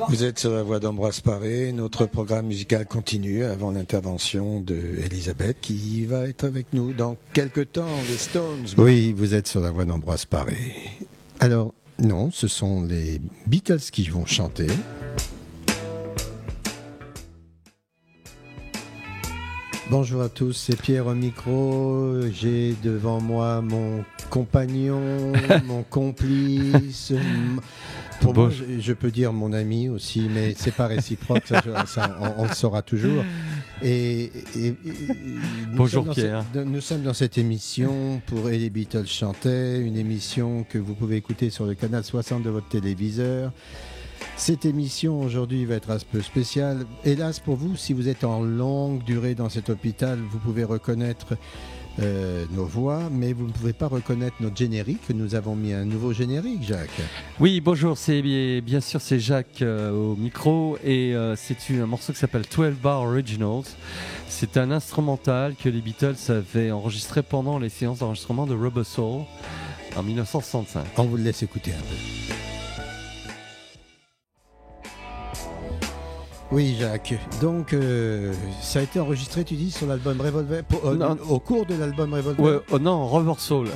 Vous êtes sur la voie d'Ambroise Paré. Notre programme musical continue avant l'intervention d'Elisabeth qui va être avec nous dans quelques temps, les Stones. Oui, vous êtes sur la voie d'Ambroise Paré. Alors, non, ce sont les Beatles qui vont chanter. Bonjour à tous, c'est Pierre au micro. J'ai devant moi mon compagnon, mon complice. Pour moi, je peux dire mon ami aussi, mais c'est pas réciproque, on le saura toujours. Bonjour Pierre. Nous sommes dans cette émission pour Et les Beatles chantaient, une émission que vous pouvez écouter sur le canal 60 de votre téléviseur. Cette émission aujourd'hui va être un peu spéciale. Hélas pour vous, si vous êtes en longue durée dans cet hôpital, vous pouvez reconnaître nos voix, mais vous ne pouvez pas reconnaître notre générique. Nous avons mis un nouveau générique, Jacques. Oui, bonjour, bien sûr c'est Jacques au micro et c'est un morceau qui s'appelle 12 Bar Originals. C'est un instrumental que les Beatles avaient enregistré pendant les séances d'enregistrement de Rubber Soul en 1965. On vous le laisse écouter un peu. Oui, Jacques. Donc, ça a été enregistré, tu dis, sur l'album Revolver, au cours de l'album Revolver. Non, Rubber Soul.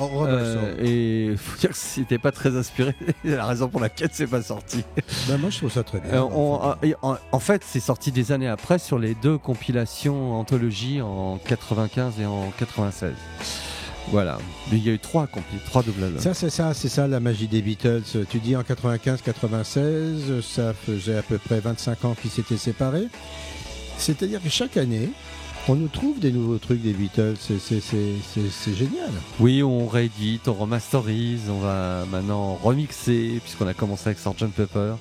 Et il faut dire que c'était pas très inspiré. C'est la raison pour laquelle c'est pas sorti. Ben moi, je trouve ça très bien. En fait, c'est sorti des années après sur les deux compilations anthologies en 95 et en 96. Voilà, mais il y a eu trois double albums. C'est ça la magie des Beatles. Tu dis en 95-96, ça faisait à peu près 25 ans qu'ils s'étaient séparés. C'est-à-dire que chaque année, on nous trouve des nouveaux trucs des Beatles. C'est génial. Oui, on réédite, on remasterise, on va maintenant remixer, puisqu'on a commencé avec Sgt Pepper.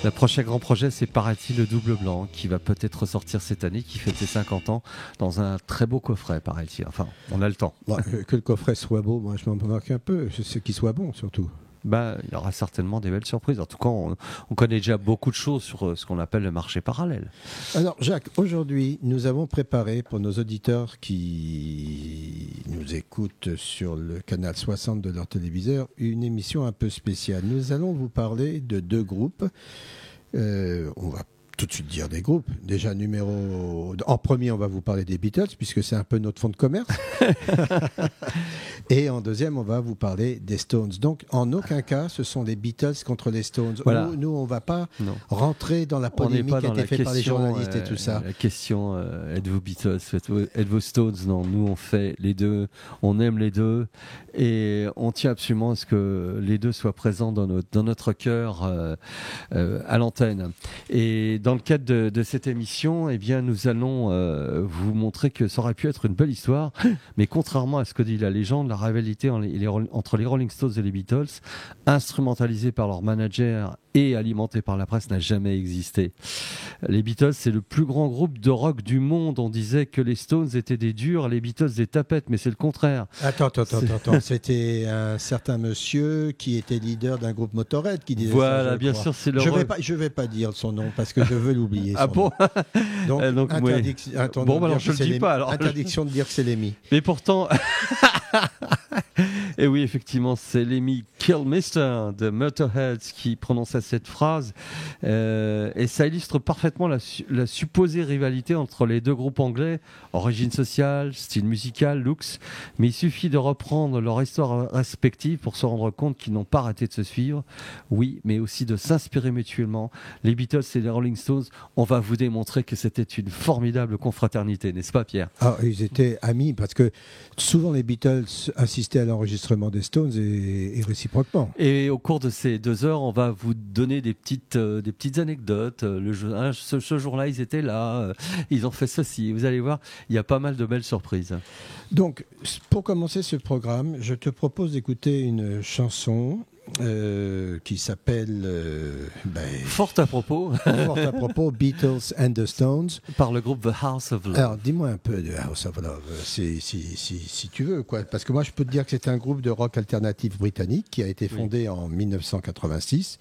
Le prochain grand projet, c'est paraît-il le Double Blanc, qui va peut-être ressortir cette année, qui fête ses 50 ans, dans un très beau coffret, paraît-il. Enfin, on a le temps. Bon, que le coffret soit beau, moi je m'en marque un peu. C'est qu'il soit bon, surtout. Il y aura certainement des belles surprises. En tout cas, on connaît déjà beaucoup de choses sur ce qu'on appelle le marché parallèle. Alors, Jacques, aujourd'hui, nous avons préparé pour nos auditeurs qui nous écoutent sur le canal 60 de leur téléviseur une émission un peu spéciale. Nous allons vous parler de deux groupes. On va tout de suite dire des groupes. Déjà, en premier, on va vous parler des Beatles, puisque c'est un peu notre fonds de commerce. Et en deuxième, on va vous parler des Stones. Donc, en aucun cas, ce sont les Beatles contre les Stones. Voilà. Nous, on ne va pas rentrer dans la polémique qui a été faite par les journalistes et tout ça. La question, êtes-vous Beatles, êtes-vous Stones? Non, nous, on fait les deux. On aime les deux. Et on tient absolument à ce que les deux soient présents dans notre cœur à l'antenne. Et dans le cadre de cette émission, eh bien, nous allons vous montrer que ça aurait pu être une belle histoire, mais contrairement à ce que dit la légende, la rivalité entre les Rolling Stones et les Beatles, instrumentalisée par leur manager et alimentée par la presse, n'a jamais existé. Les Beatles, c'est le plus grand groupe de rock du monde. On disait que les Stones étaient des durs, les Beatles des tapettes, mais c'est le contraire. Attends. C'était un certain monsieur qui était leader d'un groupe Motorhead qui disait voilà, ça, bien sûr, c'est le je vais pas dire son nom parce que je veux l'oublier. Ah bon? Donc bon, alors je le dis pas. Alors interdiction de dire que c'est Lemmy. Mais pourtant, et oui, effectivement, c'est Lemmy Kilmister de Motorhead qui prononçait cette phrase, et ça illustre parfaitement la supposée rivalité entre les deux groupes anglais, origine sociale, style musical, looks, mais il suffit de reprendre leur histoire respective pour se rendre compte qu'ils n'ont pas arrêté de se suivre, oui, mais aussi de s'inspirer mutuellement. Les Beatles et les Rolling Stones, on va vous démontrer que c'était une formidable confraternité, n'est-ce pas Pierre? Ils étaient amis parce que souvent les Beatles assistaient à l'enregistrement des Stones et réciproquement. Et au cours de ces 2 heures, on va vous donner des petites anecdotes. Ce jour-là, ils étaient là, ils ont fait ceci. Vous allez voir, il y a pas mal de belles surprises. Donc, pour commencer ce programme, je te propose d'écouter une chanson qui s'appelle Fort à propos Beatles and the Stones par le groupe The House of Love. Alors dis-moi un peu de House of Love si tu veux quoi, parce que moi je peux te dire que c'est un groupe de rock alternatif britannique qui a été fondé en 1986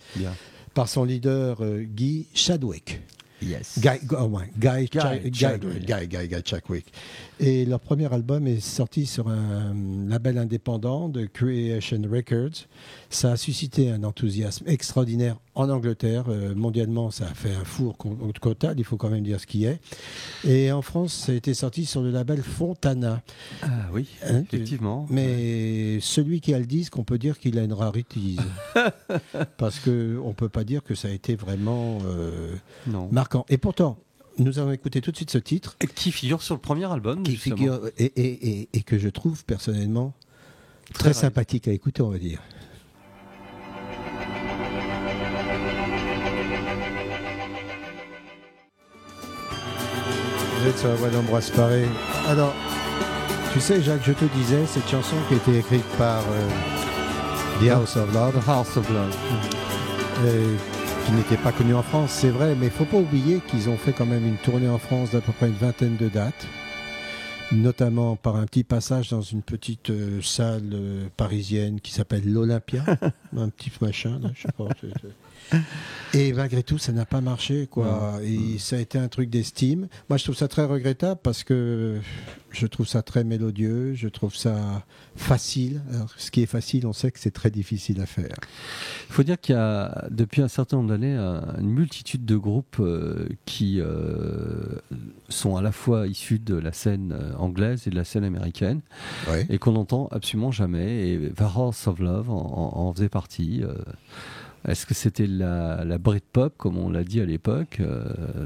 par son leader Guy Chadwick. Yes. Guy Chadwick. Et leur premier album est sorti sur un label indépendant de Creation Records. Ça a suscité un enthousiasme extraordinaire en Angleterre. Mondialement, ça a fait un four total, il faut quand même dire ce qui est. Et en France, ça a été sorti sur le label Fontana. Ah oui, effectivement. Mais celui qui a le disque, on peut dire qu'il a une raritise. Parce qu'on ne peut pas dire que ça a été vraiment marquant. Et pourtant, nous allons écouter tout de suite ce titre. Qui figure sur le premier album, justement. Et que je trouve personnellement très sympathique à écouter, on va dire. Vous êtes sur la voix d'Ambroise Paré. Alors, tu sais, Jacques, je te disais, cette chanson qui a été écrite par The House of Love. House of Love. Qui n'était pas connue en France, c'est vrai, mais il ne faut pas oublier qu'ils ont fait quand même une tournée en France d'à peu près une vingtaine de dates, notamment par un petit passage dans une petite salle parisienne qui s'appelle l'Olympia, un petit machin, là, je sais pas. Et malgré tout, ça n'a pas marché, quoi. Et ça a été un truc d'estime. Moi, je trouve ça très regrettable parce que je trouve ça très mélodieux, je trouve ça facile. Alors, ce qui est facile, on sait que c'est très difficile à faire. Il faut dire qu'il y a, depuis un certain nombre d'années, une multitude de groupes qui sont à la fois issus de la scène anglaise et de la scène américaine, et qu'on n'entend absolument jamais. Et The House of Love en faisait partie. Est-ce que c'était la Britpop, comme on l'a dit à l'époque,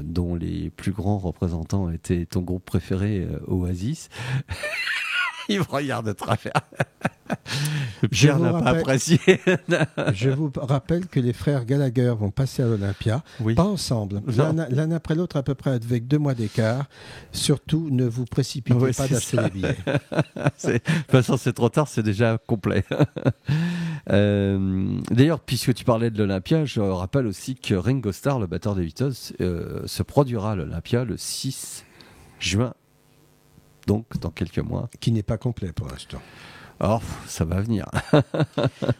dont les plus grands représentants étaient ton groupe préféré, Oasis? Il me regarde de travers. Pierre n'a pas apprécié. Je vous rappelle que les frères Gallagher vont passer à l'Olympia, pas ensemble, l'un après l'autre à peu près avec 2 mois d'écart. Surtout, ne vous précipitez pas d'acheter les billets. De toute façon, c'est trop tard, c'est déjà complet. D'ailleurs, puisque tu parlais de l'Olympia, je rappelle aussi que Ringo Starr, le batteur des Beatles, se produira à l'Olympia le 6 juin, donc dans quelques mois. Qui n'est pas complet pour l'instant. Alors, ça va venir.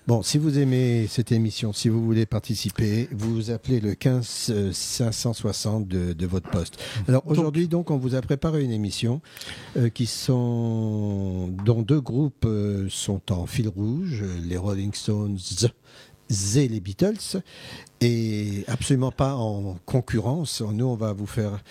Bon, si vous aimez cette émission, si vous voulez participer, vous appelez le 15 560 de votre poste. Alors aujourd'hui, donc, on vous a préparé une émission dont 2 groupes sont en fil rouge, les Rolling Stones et les Beatles, et absolument pas en concurrence. Nous, on va vous faire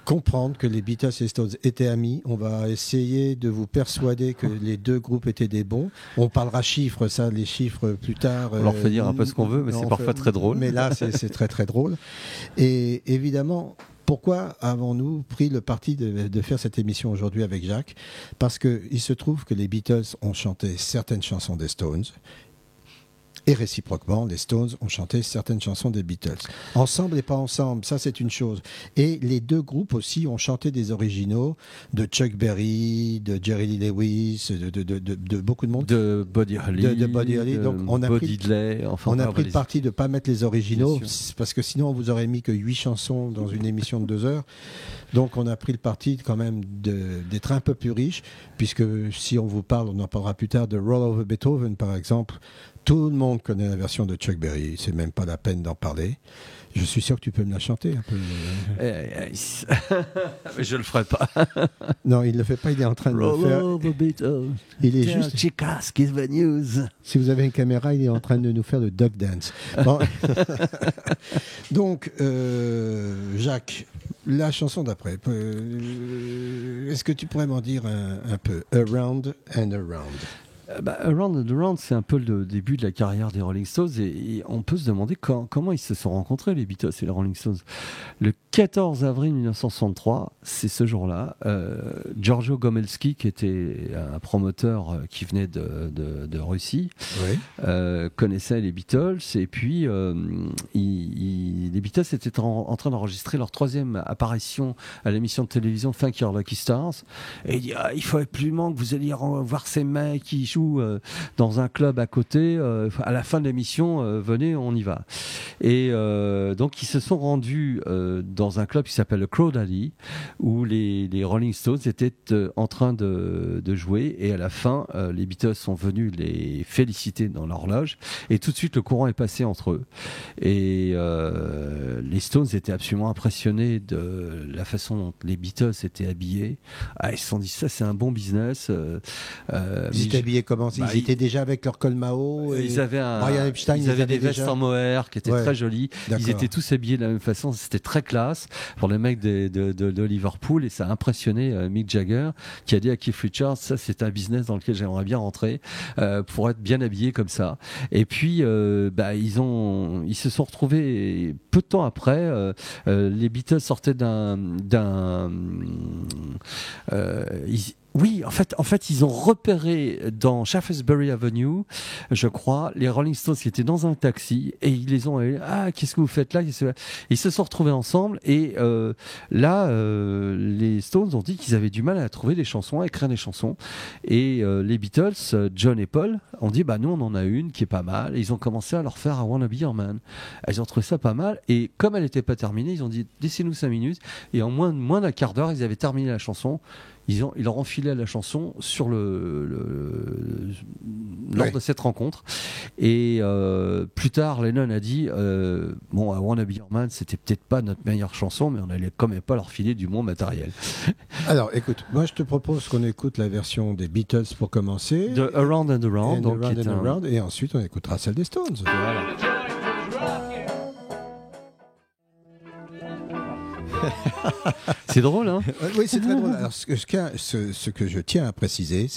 comprendre que les Beatles et les Stones étaient amis. On va essayer de vous persuader que les 2 groupes étaient des bons. On parlera chiffres, ça, les chiffres plus tard. On leur fait dire un peu ce qu'on veut, mais c'est parfois très drôle. Mais là, c'est très très drôle. Et évidemment, pourquoi avons-nous pris le parti de faire cette émission aujourd'hui avec Jacques? Parce qu'il se trouve que les Beatles ont chanté certaines chansons des Stones. Et réciproquement, les Stones ont chanté certaines chansons des Beatles. Ensemble et pas ensemble, ça c'est une chose. Et les 2 groupes aussi ont chanté des originaux de Chuck Berry, de Jerry Lee Lewis, de beaucoup de monde. De Buddy Holly. De Buddy Holly. Donc on a pris le parti de ne pas mettre les originaux, parce que sinon on vous aurait mis que 8 chansons dans une émission de 2 heures. Donc on a pris le parti quand même d'être un peu plus riche, puisque si on vous parle, on en parlera plus tard, de Roll Over Beethoven par exemple. Tout le monde connaît la version de Chuck Berry, c'est même pas la peine d'en parler. Je suis sûr que tu peux me la chanter un peu. Je le ferai pas. Non, il le fait pas, il est en train de le faire. Il est juste. The news. Si vous avez une caméra, il est en train de nous faire le duck dance. Bon. Donc, Jacques, la chanson d'après, est-ce que tu pourrais m'en dire un peu? Around and Around. Around and Around, c'est un peu le début de la carrière des Rolling Stones, et on peut se demander comment ils se sont rencontrés, les Beatles et les Rolling Stones. Le 14 avril 1963, c'est ce jour-là, Giorgio Gomelsky, qui était un promoteur qui venait de Russie, connaissait les Beatles, et puis les Beatles étaient en train d'enregistrer leur 3e apparition à l'émission de télévision Thank Your Lucky Stars, et il dit il faut absolument que vous alliez voir ces mecs qui jouent dans un club à côté, à la fin de l'émission, venez, on y va. Et donc ils se sont rendus dans un club qui s'appelle le Crow Alley, où les Rolling Stones étaient en train de jouer, et à la fin les Beatles sont venus les féliciter dans leur loge, et tout de suite le courant est passé entre eux, et les Stones étaient absolument impressionnés de la façon dont les Beatles étaient habillés. Ils se sont dit, ça c'est un bon business. Ils étaient habillés commencé? Ils étaient déjà avec leur col Mao. Ils avaient Brian Epstein, ils avaient des vestes en mohair qui étaient très jolies. D'accord. Ils étaient tous habillés de la même façon. C'était très classe pour les mecs de Liverpool et ça a impressionné Mick Jagger qui a dit à Keith Richards, ça c'est un business dans lequel j'aimerais bien rentrer pour être bien habillé comme ça. Et puis ils se sont retrouvés peu de temps après. Les Beatles sortaient oui, en fait, ils ont repéré dans Shaftesbury Avenue, je crois, les Rolling Stones qui étaient dans un taxi et ils les ont qu'est-ce que vous faites là? Ils se sont retrouvés ensemble et les Stones ont dit qu'ils avaient du mal à trouver des chansons, à écrire des chansons et les Beatles, John et Paul, ont dit nous on en a une qui est pas mal et ils ont commencé à leur faire I Wanna Be Your Man. Ils ont trouvé ça pas mal et comme elle n'était pas terminée, ils ont dit laissez-nous 5 minutes et en moins d'un quart d'heure, ils avaient terminé la chanson. Ils leur ont filé la chanson sur lors de cette rencontre. Et plus tard, Lennon a dit I Wanna Be Your Man, c'était peut-être pas notre meilleure chanson, mais on allait quand même pas leur filer du bon matériel. Alors, écoute, moi je te propose qu'on écoute la version des Beatles pour commencer. De Around and Around. Around, et ensuite on écoutera celle des Stones. Voilà. C'est drôle, hein? Oui, c'est très drôle. Alors, ce que je tiens à préciser,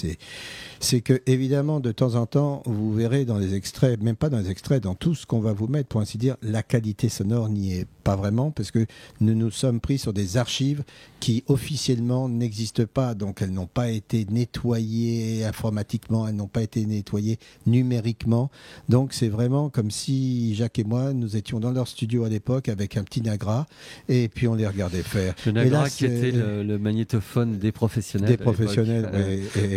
c'est que, évidemment, de temps en temps, vous verrez dans les extraits, même pas dans les extraits, dans tout ce qu'on va vous mettre, pour ainsi dire, la qualité sonore n'y est pas vraiment, parce que nous nous sommes pris sur des archives qui, officiellement, n'existent pas. Donc, elles n'ont pas été nettoyées informatiquement, elles n'ont pas été nettoyées numériquement. Donc, c'est vraiment comme si Jacques et moi, nous étions dans leur studio à l'époque avec un petit Nagra, et puis on les regardait faire. Le Nagra qui était le magnétophone des professionnels. Des professionnels,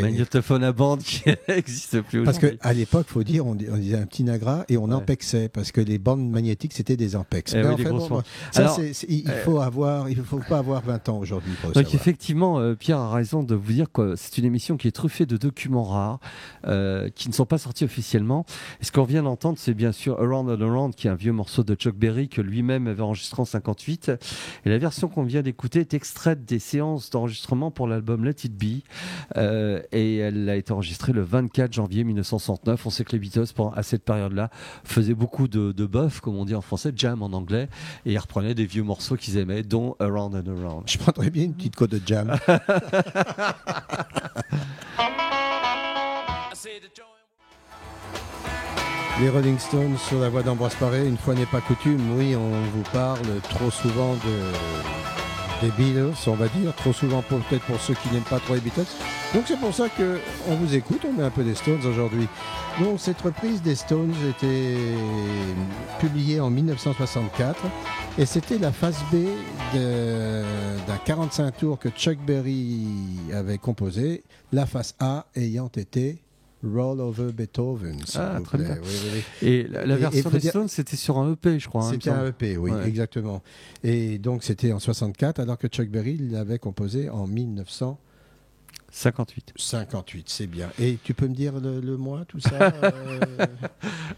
magnétophone à bande qui n'existe plus parce aujourd'hui. Qu'à l'époque, il faut dire, on disait un petit Nagra et on empexait, parce que les bandes magnétiques, c'était des ampex. Il ne faut pas avoir 20 ans aujourd'hui pour le savoir. Effectivement, Pierre a raison de vous dire que c'est une émission qui est truffée de documents rares qui ne sont pas sortis officiellement. Et ce qu'on vient d'entendre, c'est bien sûr Around and Around, qui est un vieux morceau de Chuck Berry que lui-même avait enregistré en 58. Et la version qu'on vient d'écouter est extraite des séances d'enregistrement pour l'album Let It Be. Et elle a été enregistrée le 24 janvier 1969. On sait que les Beatles, à cette période-là, faisaient beaucoup de buff, comme on dit en français, jam en anglais, et ils reprenaient des vieux morceaux qu'ils aimaient, dont Around and Around. Je prendrais bien une petite côte de jam. Les Rolling Stones sur la voix d'Ambroise Paré, une fois n'est pas coutume, oui, on vous parle trop souvent des Beatles, on va dire, trop souvent peut-être pour ceux qui n'aiment pas trop les Beatles. Donc c'est pour ça qu'on vous écoute, on met un peu des Stones aujourd'hui. Donc cette reprise des Stones était publiée en 1964 et c'était la face B d'un 45 tours que Chuck Berry avait composé, la face A ayant été Roll Over Beethoven. Très bien. Oui. Et la version des Stones, c'était sur un EP, je crois. C'était un EP, oui, exactement. Et donc, c'était en 64, alors que Chuck Berry l'avait composé en 1958. 58, c'est bien. Et tu peux me dire le mois, tout ça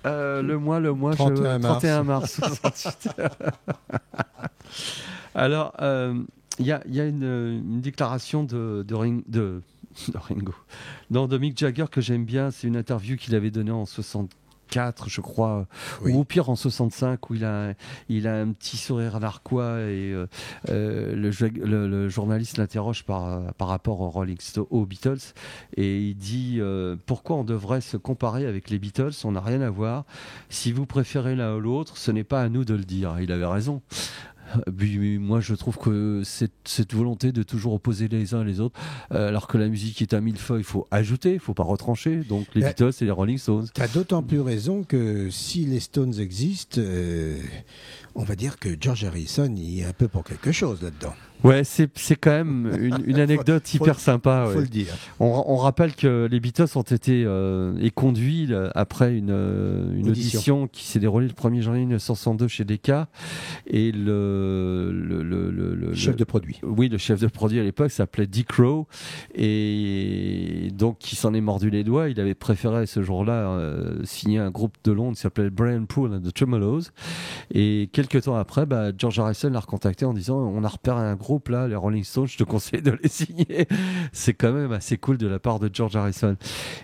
Le mois, 31 mars 68. Alors, il y a une déclaration de Mick Jagger que j'aime bien. C'est une interview qu'il avait donnée en 64, je crois, ou pire en 65, où il a un petit sourire narquois et le journaliste l'interroge par rapport aux Beatles, et il dit pourquoi on devrait se comparer avec les Beatles, on n'a rien à voir, si vous préférez l'un ou l'autre, ce n'est pas à nous de le dire. Il avait raison. Moi, je trouve que cette volonté de toujours opposer les uns les autres, alors que la musique est un millefeuille, il faut ajouter, il ne faut pas retrancher. Donc les Beatles et les Rolling Stones. Tu as d'autant plus raison que si les Stones existent, on va dire que George Harrison y est un peu pour quelque chose là-dedans. Ouais, c'est quand même une anecdote hyper sympa. Faut le dire. On rappelle que les Beatles ont été conduits après une audition qui s'est déroulée le 1er janvier 1962 chez Decca, et le chef de produit. Oui, le chef de produit à l'époque s'appelait Dick Rowe, et donc qui s'en est mordu les doigts. Il avait préféré ce jour-là signer un groupe de Londres qui s'appelait Brian Poole and the Tremolos, et quelques temps après, George Harrison l'a recontacté en disant on a repéré un groupe là, les Rolling Stones, je te conseille de les signer. C'est quand même assez cool de la part de George Harrison.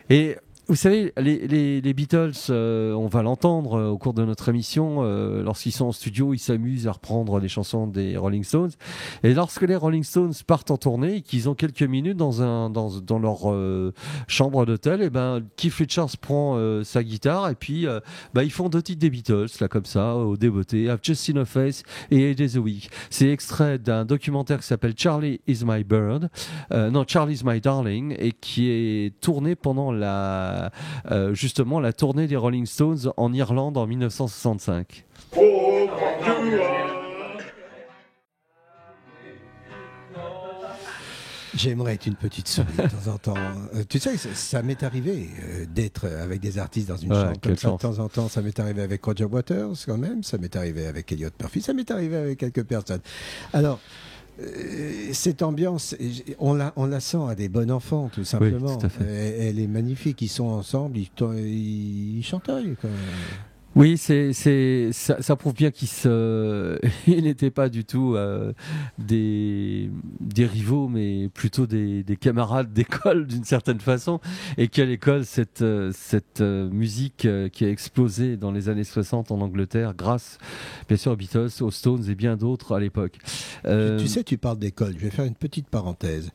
Et Vous savez, les Beatles, on va l'entendre au cours de notre émission, lorsqu'ils sont en studio, ils s'amusent à reprendre les chansons des Rolling Stones. Et lorsque les Rolling Stones partent en tournée et qu'ils ont quelques minutes dans leur chambre d'hôtel, et ben Keith Richards prend sa guitare et puis ils font 2 titres des Beatles, là comme ça, au débeauté, I've Just Seen a Face et 8 Days a Week. C'est extrait d'un documentaire qui s'appelle Charlie is My Bird, Charlie's My Darling, et qui est tourné pendant justement la tournée des Rolling Stones en Irlande en 1965. J'aimerais être une petite souris de temps en temps. Tu sais, ça m'est arrivé d'être avec des artistes dans une chambre comme ça de temps en temps. Ça m'est arrivé avec Roger Waters quand même, ça m'est arrivé avec Elliot Murphy, ça m'est arrivé avec quelques personnes. Alors, cette ambiance, on la sent à des bons enfants, tout simplement. Oui, tout à fait. Elle est magnifique. Ils sont ensemble, ils chantaillent. Oui, ça prouve bien ils n'étaient pas du tout des rivaux, mais plutôt des camarades d'école d'une certaine façon. Et qu'à l'école, cette musique qui a explosé dans les années 60 en Angleterre, grâce bien sûr aux Beatles, aux Stones et bien d'autres à l'époque. Tu sais, tu parles d'école. Je vais faire une petite parenthèse.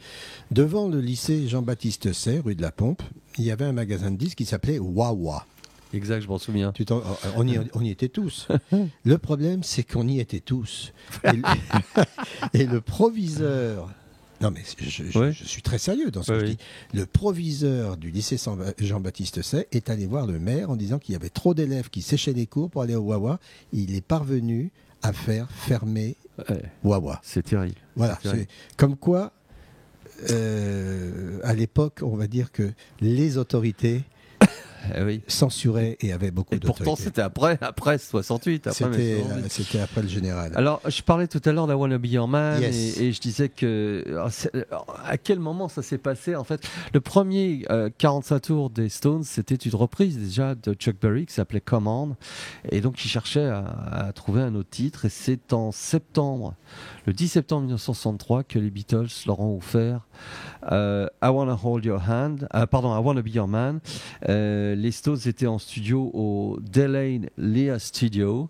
Devant le lycée Jean-Baptiste Say, rue de la Pompe, il y avait un magasin de disques qui s'appelait Wawa. Exact, je m'en souviens. On y était tous. Le problème, c'est qu'on y était tous. Et le proviseur... Non, mais je suis très sérieux dans ce que je dis. Le proviseur du lycée Jean-Baptiste Say est allé voir le maire en disant qu'il y avait trop d'élèves qui séchaient les cours pour aller au Wawa. Il est parvenu à faire fermer Wawa. C'est terrible. Voilà. C'est comme quoi, à l'époque, on va dire que les autorités censuré et avait beaucoup d'autorité. Pourtant, c'était après 68. C'était après le général. Alors, je parlais tout à l'heure d'I Wanna Be Your Man et je disais que à quel moment ça s'est passé. En fait, le premier 45 tours des Stones, c'était une reprise déjà de Chuck Berry qui s'appelait Come On, et donc il cherchait à trouver un autre titre. Et c'est en le 10 septembre 1963 que les Beatles leur ont offert I Wanna Hold Your Hand, I Wanna Be Your Man. Les Stones étaient en studio au Delaine Lea Studio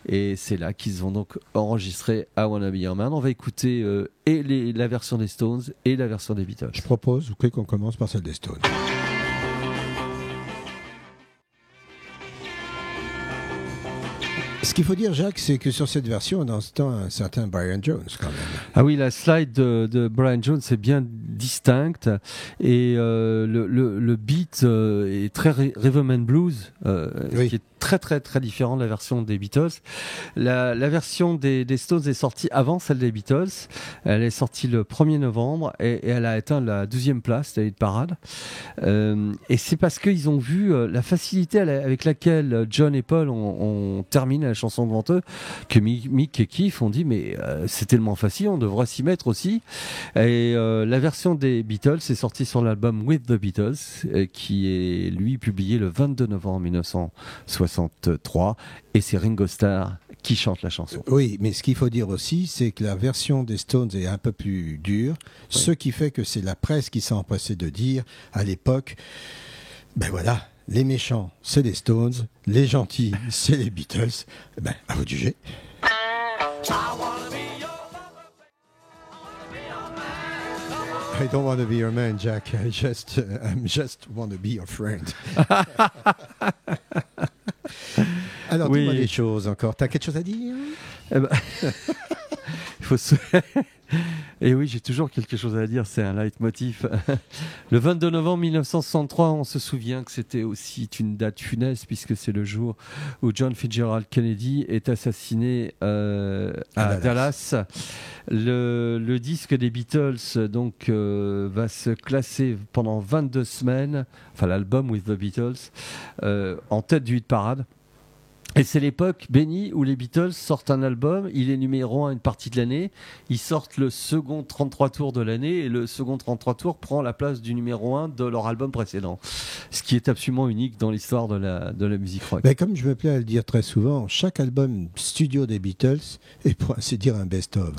et c'est là qu'ils ont donc enregistré I Wanna Be Your Man. On va écouter la version des Stones et la version des Beatles. Je propose qu'on commence par celle des Stones. Ce qu'il faut dire, Jacques, c'est que sur cette version, on entend un certain Brian Jones quand même. Ah oui, la slide de Brian Jones est bien distincte et le beat est très rhythm and blues, qui est très très très différent de la version des Beatles. La version des Stones est sortie avant celle des Beatles. Elle est sortie le 1er novembre et elle a atteint la 12e place de la hit parade. Et c'est parce qu'ils ont vu la facilité avec laquelle John et Paul ont terminé la chanson devant eux que Mick et Keith ont dit mais c'est tellement facile, on devrait s'y mettre aussi. Et la version des Beatles est sortie sur l'album With the Beatles qui est lui publié le 22 novembre 1963 et c'est Ringo Starr qui chante la chanson. Oui, mais ce qu'il faut dire aussi, c'est que la version des Stones est un peu plus dure, ce qui fait que c'est la presse qui s'est empressée de dire à l'époque, ben voilà, les méchants, c'est les Stones, les gentils, c'est les Beatles. Ben, à vous de juger. I don't want to be your man, Jack. I just want to be your friend. Alors, dis-moi des choses encore. T'as quelque chose à dire? Il faut Et oui, j'ai toujours quelque chose à dire, c'est un leitmotiv. Le 22 novembre 1963, on se souvient que c'était aussi une date funeste puisque c'est le jour où John Fitzgerald Kennedy est assassiné à Dallas. Le disque des Beatles donc va se classer pendant 22 semaines, enfin l'album With the Beatles, en tête du hit parade. Et c'est l'époque bénie où les Beatles sortent un album, il est numéro 1 une partie de l'année, ils sortent le second 33 tours de l'année et le second 33 tours prend la place du numéro 1 de leur album précédent. Ce qui est absolument unique dans l'histoire de la musique rock. Ben, comme je me plais à le dire très souvent, chaque album studio des Beatles est pour ainsi dire un best-of.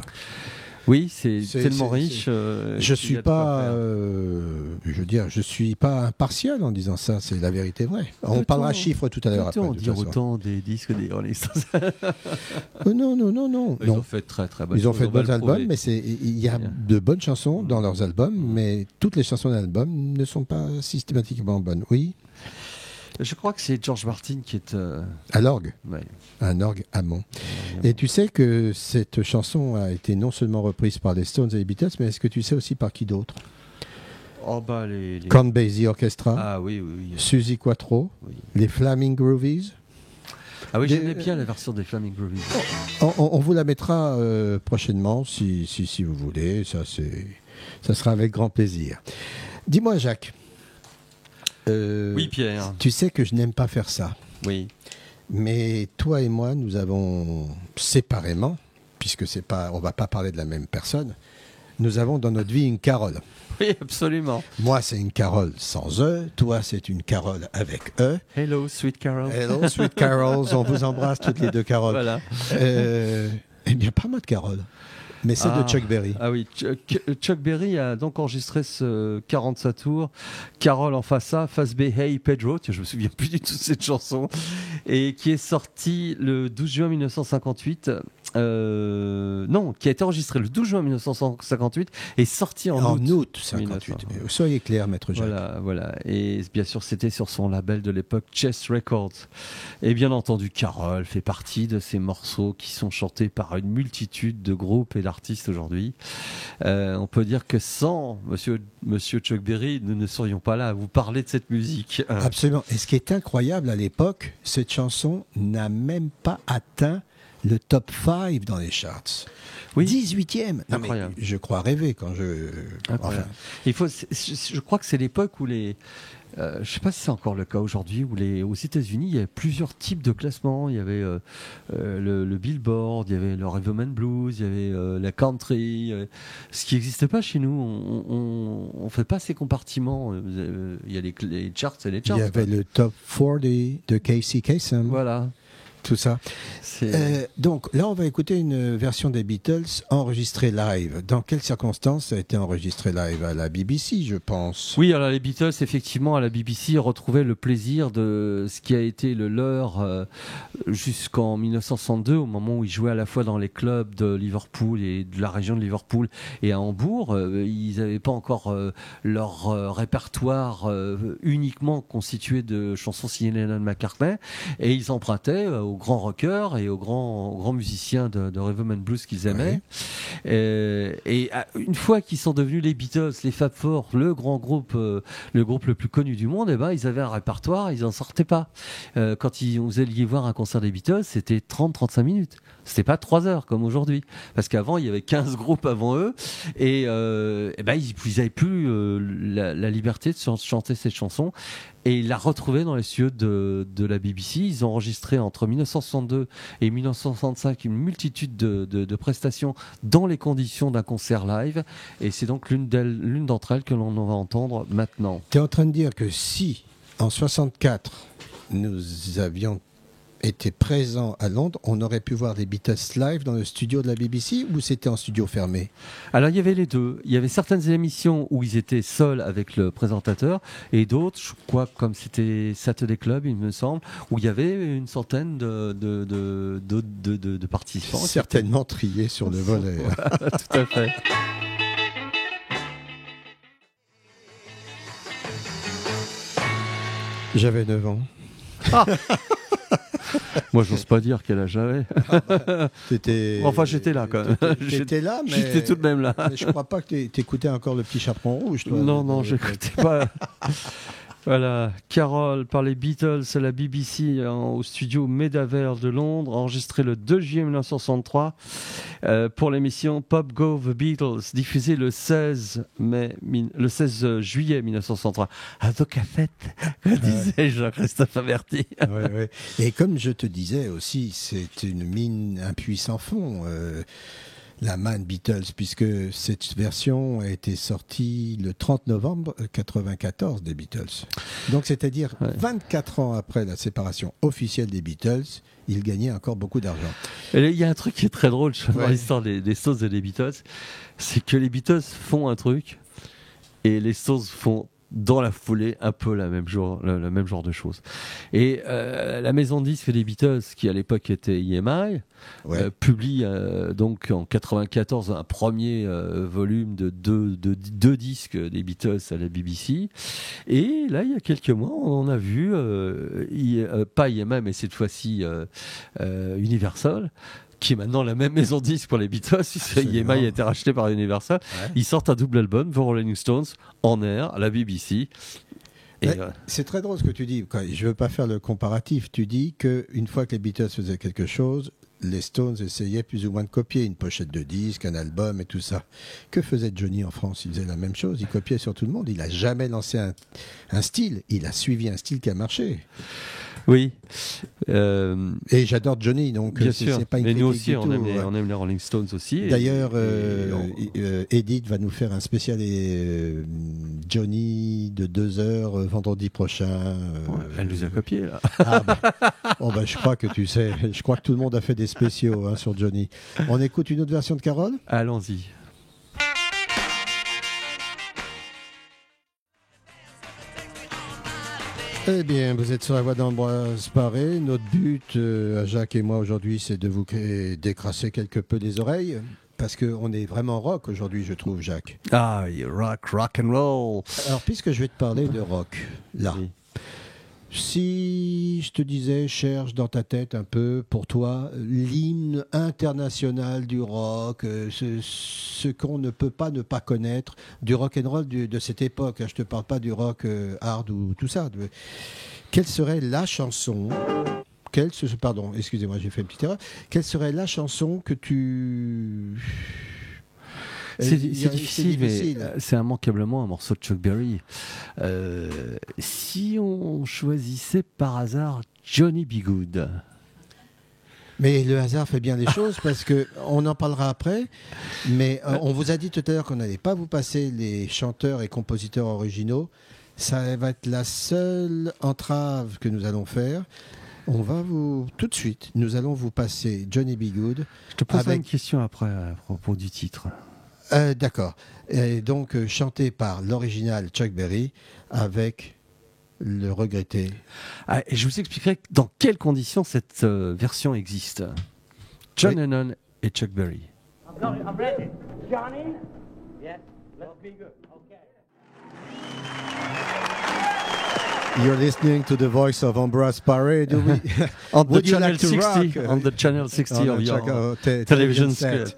Oui, c'est tellement riche. Je suis pas, je veux dire, je suis pas impartial en disant ça. C'est la vérité vraie. On parlera chiffres tout à l'heure. Peut-on dire autant des disques des Rolling Stones? Non. Ils ont fait très très bonnes. Ils ont fait de bons albums, mais il y a de bonnes chansons dans leurs albums, mais toutes les chansons d'un album ne sont pas systématiquement bonnes. Oui. Je crois que c'est George Martin qui est à l'orgue, ouais. Un orgue amont. Et tu sais que cette chanson a été non seulement reprise par les Stones et les Beatles, mais est-ce que tu sais aussi par qui d'autre? Les... Count Basie Orchestra, ah oui. Suzy Quatro, oui. Les Flaming Groovies. Ah oui, j'aimais bien la version des Flaming Groovies. On vous la mettra prochainement si vous voulez. Ça sera avec grand plaisir. Dis-moi, Jacques. Oui, Pierre. Tu sais que je n'aime pas faire ça. Oui. Mais toi et moi, nous avons séparément, puisque on va pas parler de la même personne, nous avons dans notre vie une Carole. Oui, absolument. Moi, c'est une Carole sans E. Toi, c'est une Carole avec E. Hello, sweet Carol. Hello, sweet Carols. On vous embrasse toutes les deux, Carole. Voilà. Eh bien, pas moi de Carole. Mais c'est de Chuck Berry. Ah oui, Chuck Berry a donc enregistré ce 47 tours. Carole en face A, face B, Hey Pedro, je me souviens plus du tout de cette chanson, et qui est sortie le 12 juin 1958. Qui a été enregistré le 12 juin 1958 et sorti en août 58. Soyez clair, maître Jacques. Voilà. Et bien sûr, c'était sur son label de l'époque, Chess Records. Et bien entendu, Carole fait partie de ces morceaux qui sont chantés par une multitude de groupes et d'artistes aujourd'hui. On peut dire que sans Monsieur Chuck Berry, nous ne serions pas là à vous parler de cette musique. Absolument. Et ce qui est incroyable à l'époque, cette chanson n'a même pas atteint le top 5 dans les charts. Oui. 18e. Incroyable. Je crois rêver quand je... Incroyable. Je crois que c'est l'époque où les... je ne sais pas si c'est encore le cas aujourd'hui, où aux États-Unis, il y avait plusieurs types de classements. Il y avait le Billboard, il y avait le Rhythm and Blues, il y avait la country, ce qui n'existe pas chez nous. On ne fait pas ces compartiments. Il y a les charts et les charts. Il y avait le Top 40 de Casey Kasem. Voilà. Tout ça. Donc là, on va écouter une version des Beatles enregistrée live. Dans quelles circonstances ça a été enregistré live? À la BBC, je pense. Oui, alors les Beatles, effectivement, à la BBC, retrouvaient le plaisir de ce qui a été le leur jusqu'en 1962, au moment où ils jouaient à la fois dans les clubs de Liverpool et de la région de Liverpool et à Hambourg. Ils n'avaient pas encore leur répertoire uniquement constitué de chansons signées Lennon-McCartney, et ils empruntaient aux grands rockers et aux grands musiciens de Rhythm and Blues qu'ils aimaient. Oui. Et une fois qu'ils sont devenus les Beatles, les Fab Four, le grand groupe, le groupe le plus connu du monde, ils avaient un répertoire, ils n'en sortaient pas. Quand vous alliez voir un concert des Beatles, c'était 30-35 minutes. C'était pas 3 heures comme aujourd'hui. Parce qu'avant, il y avait 15 groupes avant eux et ils n'avaient plus la liberté de chanter cette chanson. Et ils la retrouvaient dans les studios de la BBC. Ils ont enregistré entre 1962 et 1965 une multitude de prestations dans les conditions d'un concert live. Et c'est donc l'une d'entre elles que l'on va entendre maintenant. Tu es en train de dire que si, en 64, nous avions été présents à Londres, on aurait pu voir les Beatles live dans le studio de la BBC, ou c'était en studio fermé? Alors il y avait les deux. Il y avait certaines émissions où ils étaient seuls avec le présentateur, et d'autres, je crois, comme c'était Saturday Club, il me semble, où il y avait une centaine de participants. Certainement triés sur le volet. Tout à fait. J'avais 9 ans. Ah. Moi, j'ose pas dire quel âge j'avais. Enfin, j'étais là quand même. J'étais là, mais j'étais tout de même là. Mais je crois pas que tu écoutais encore le Petit Chaperon Rouge, toi. Non, j'écoutais pas. Voilà, Carole par les Beatles à la BBC au studio Medaver de Londres, enregistré le 2 juillet 1963 pour l'émission Pop Go The Beatles, diffusée le 16 juillet 1963. À la cassette, comme disait Jean-Christophe Averti. Ouais. Et comme je te disais aussi, c'est une mine, un puits sans fond. La Man Beatles, puisque cette version a été sortie le 30 novembre 1994 des Beatles. Donc, c'est-à-dire 24 ans après la séparation officielle des Beatles, ils gagnaient encore beaucoup d'argent. Il y a un truc qui est très drôle dans l'histoire des Stones et des Beatles, c'est que les Beatles font un truc et les Stones font dans la foulée un peu le même genre de choses. Et la maison de disques des Beatles, qui à l'époque était EMI, publie donc en 94 un premier volume de deux disques des Beatles à la BBC. Et là, il y a quelques mois, on a vu, pas EMI, mais cette fois-ci Universal, qui est maintenant la même maison de disques pour les Beatles. EMI a été racheté par Universal. Ouais. Ils sortent un double album, The Rolling Stones, en air, à la BBC. C'est très drôle ce que tu dis. Je ne veux pas faire le comparatif. Tu dis qu'une fois que les Beatles faisaient quelque chose, les Stones essayaient plus ou moins de copier une pochette de disque, un album et tout ça. Que faisait Johnny en France? Il faisait la même chose. Il copiait sur tout le monde. Il n'a jamais lancé un style. Il a suivi un style qui a marché. Oui. Et j'adore Johnny, donc bien sûr. C'est pas une critique. Mais nous aussi, du on aime les Rolling Stones aussi. D'ailleurs, Edith va nous faire un spécial Johnny de 2 heures vendredi prochain. Elle nous a copié là. Je crois que tu sais. Je crois que tout le monde a fait des spéciaux sur Johnny. On écoute une autre version de Carole ? Allons-y. Eh bien, vous êtes sur la voie d'Ambroise Paré. Notre but, à Jacques et moi aujourd'hui, c'est de vous décrasser quelque peu des oreilles. Parce qu'on est vraiment rock aujourd'hui, je trouve, Jacques. Ah, rock and roll. Alors, puisque je vais te parler de rock, là. Oui. Si je te disais, cherche dans ta tête un peu, pour toi, l'hymne international du rock, ce qu'on ne peut pas ne pas connaître, du rock and roll de cette époque. Je ne te parle pas du rock hard ou tout ça. Quelle serait la chanson... Pardon, excusez-moi, j'ai fait une petite erreur. Quelle serait la chanson que tu... C'est difficile, mais c'est immanquablement un morceau de Chuck Berry. Si on choisissait par hasard Johnny B. Good. Mais le hasard fait bien les choses parce qu'on en parlera après. Mais on vous a dit tout à l'heure qu'on n'allait pas vous passer les chanteurs et compositeurs originaux. Ça va être la seule entrave que nous allons faire. On va tout de suite, nous allons vous passer Johnny B. Good. Je te poserai une question après à propos du titre. D'accord. Et donc, chanté par l'original Chuck Berry avec le regretté. Et je vous expliquerai dans quelles conditions cette version existe. John Lennon et Chuck Berry. I'm ready. Johnny? Yes, let's be good. Okay. You're listening to the voice of Ambroise Paré. On the channel 60, on the channel 60 of your television set.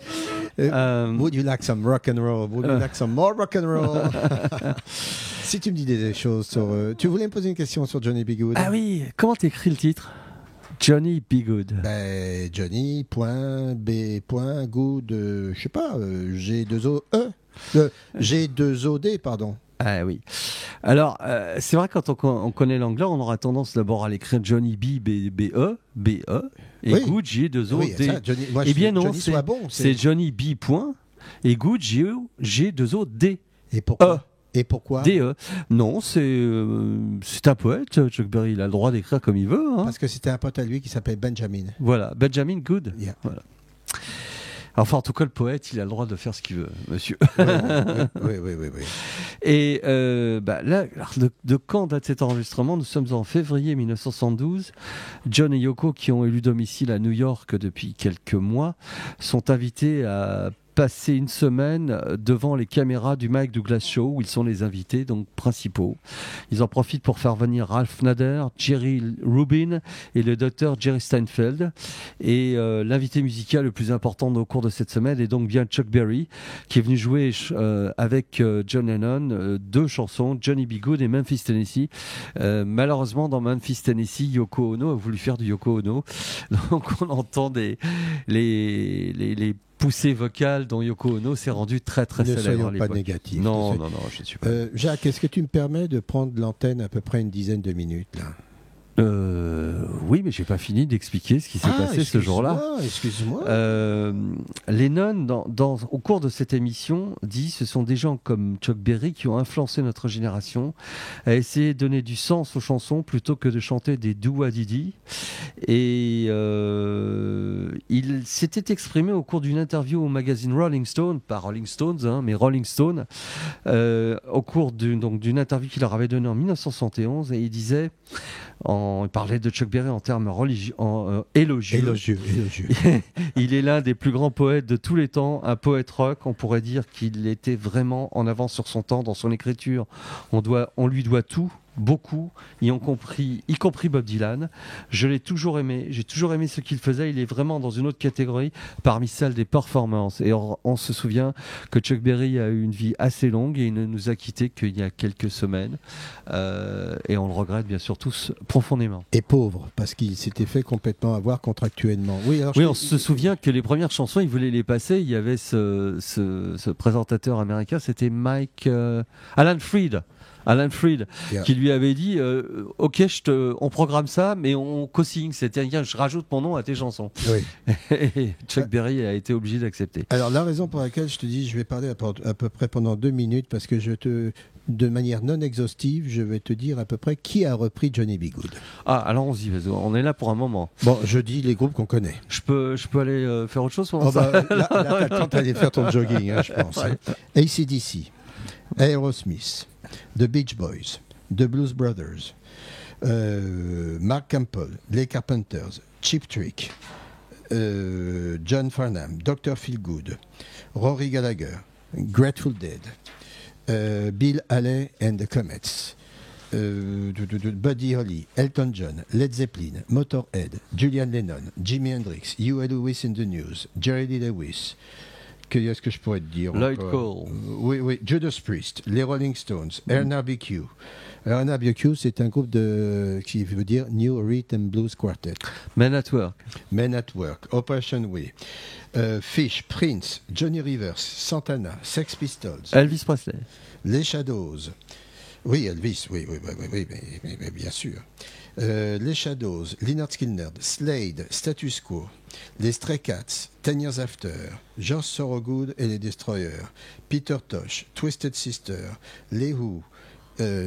Would you like some rock and roll? Would you like some more rock and roll? Si tu me dis des choses sur... tu voulais me poser une question sur Johnny B. Good? Ah oui, comment t'écris le titre? Johnny B. Good. Johnny.B.Good, je sais pas, G2OD, pardon. Ah oui. Alors, c'est vrai, quand on connaît l'anglais, on aura tendance d'abord à l'écrire Johnny B.E. Et Good, G2OD. Eh bien non, c'est Johnny B. et Good, G2OD. Et pourquoi Et pourquoi D.E. Non, c'est un poète, Chuck Berry. Il a le droit d'écrire comme il veut. Hein. Parce que c'était un pote à lui qui s'appelle Benjamin. Voilà, Benjamin Good. Yeah. Voilà. Enfin, en tout cas, le poète, il a le droit de faire ce qu'il veut, monsieur. Oui. Et là, de quand date cet enregistrement? Nous sommes en février 1972. John et Yoko, qui ont élu domicile à New York depuis quelques mois, sont invités à passer une semaine devant les caméras du Mike Douglas Show, où ils sont les invités donc principaux. Ils en profitent pour faire venir Ralph Nader, Jerry Rubin et le docteur Jerry Steinfeld. Et l'invité musical le plus important au cours de cette semaine est donc bien Chuck Berry, qui est venu jouer avec John Lennon 2 chansons, Johnny B. Good et Memphis, Tennessee. Malheureusement, dans Memphis, Tennessee, Yoko Ono a voulu faire du Yoko Ono. Donc on entend les poussée vocale dont Yoko Ono s'est rendu très très célèbre. Ne soyons pas négatifs. Non, je ne suis pas. Jacques, est-ce que tu me permets de prendre l'antenne à peu près une dizaine de minutes là? Oui, mais j'ai pas fini d'expliquer ce qui s'est passé ce jour-là. Excuse-moi. Lennon, au cours de cette émission, dit ce sont des gens comme Chuck Berry qui ont influencé notre génération à essayer de donner du sens aux chansons plutôt que de chanter des doo-wah-didi. Et il s'était exprimé au cours d'une interview au magazine Rolling Stone, pas Rolling Stones, mais Rolling Stone, au cours d'une interview qu'il leur avait donnée en 1971, et il disait, il parlait de Chuck Berry en termes élogieux. Il est l'un des plus grands poètes de tous les temps, un poète rock. On pourrait dire qu'il était vraiment en avance sur son temps dans son écriture. On lui doit tout, beaucoup, y compris Bob Dylan. Je l'ai toujours aimé, j'ai toujours aimé ce qu'il faisait. Il est vraiment dans une autre catégorie parmi celles des performances. Et on se souvient que Chuck Berry a eu une vie assez longue et il ne nous a quittés qu'il y a quelques semaines. Et on le regrette bien sûr tous profondément. Et pauvre, parce qu'il s'était fait complètement avoir contractuellement. Oui, on se souvient que les premières chansons, il voulait les passer. Il y avait ce présentateur américain, c'était Alan Freed, qui lui avait dit ok, on programme ça, mais on co-signe, c'est-à-dire je rajoute mon nom à tes chansons. Oui. Et Chuck Berry a été obligé d'accepter. Alors la raison pour laquelle je te dis je vais parler à peu près pendant 2 minutes, parce que de manière non exhaustive, je vais te dire à peu près qui a repris Johnny B. Goode. Ah, alors on est là pour un moment. Bon, je dis les groupes qu'on connaît. Je peux aller faire autre chose pendant ça. Là t'as le temps d'aller faire ton jogging, je pense. Ouais. AC/DC, Aerosmith, The Beach Boys, The Blues Brothers, Mark Campbell, les Carpenters, Cheap Trick, John Farnham, Dr. Feelgood, Rory Gallagher, Grateful Dead, Bill Haley and the Comets, Buddy Holly, Elton John, Led Zeppelin, Motorhead, Julian Lennon, Jimi Hendrix, Huey Lewis in the News, Jerry Lee Lewis. Qu'est-ce que je pourrais te dire? Lloyd Cole. Oui, Judas Priest, les Rolling Stones, RBQ. RBQ, c'est un groupe qui veut dire New Rhythm Blues Quartet. Men at Work, Operation Way, Fish, Prince, Johnny Rivers, Santana, Sex Pistols, Elvis Presley, les Shadows. Oui, Elvis, oui, mais bien sûr. Les Shadows, Lynyrd Skynyrd, Slade, Status Quo, les Stray Cats, 10 Years After, Josh Thorogood et les Destroyers, Peter Tosh, Twisted Sister, les Who,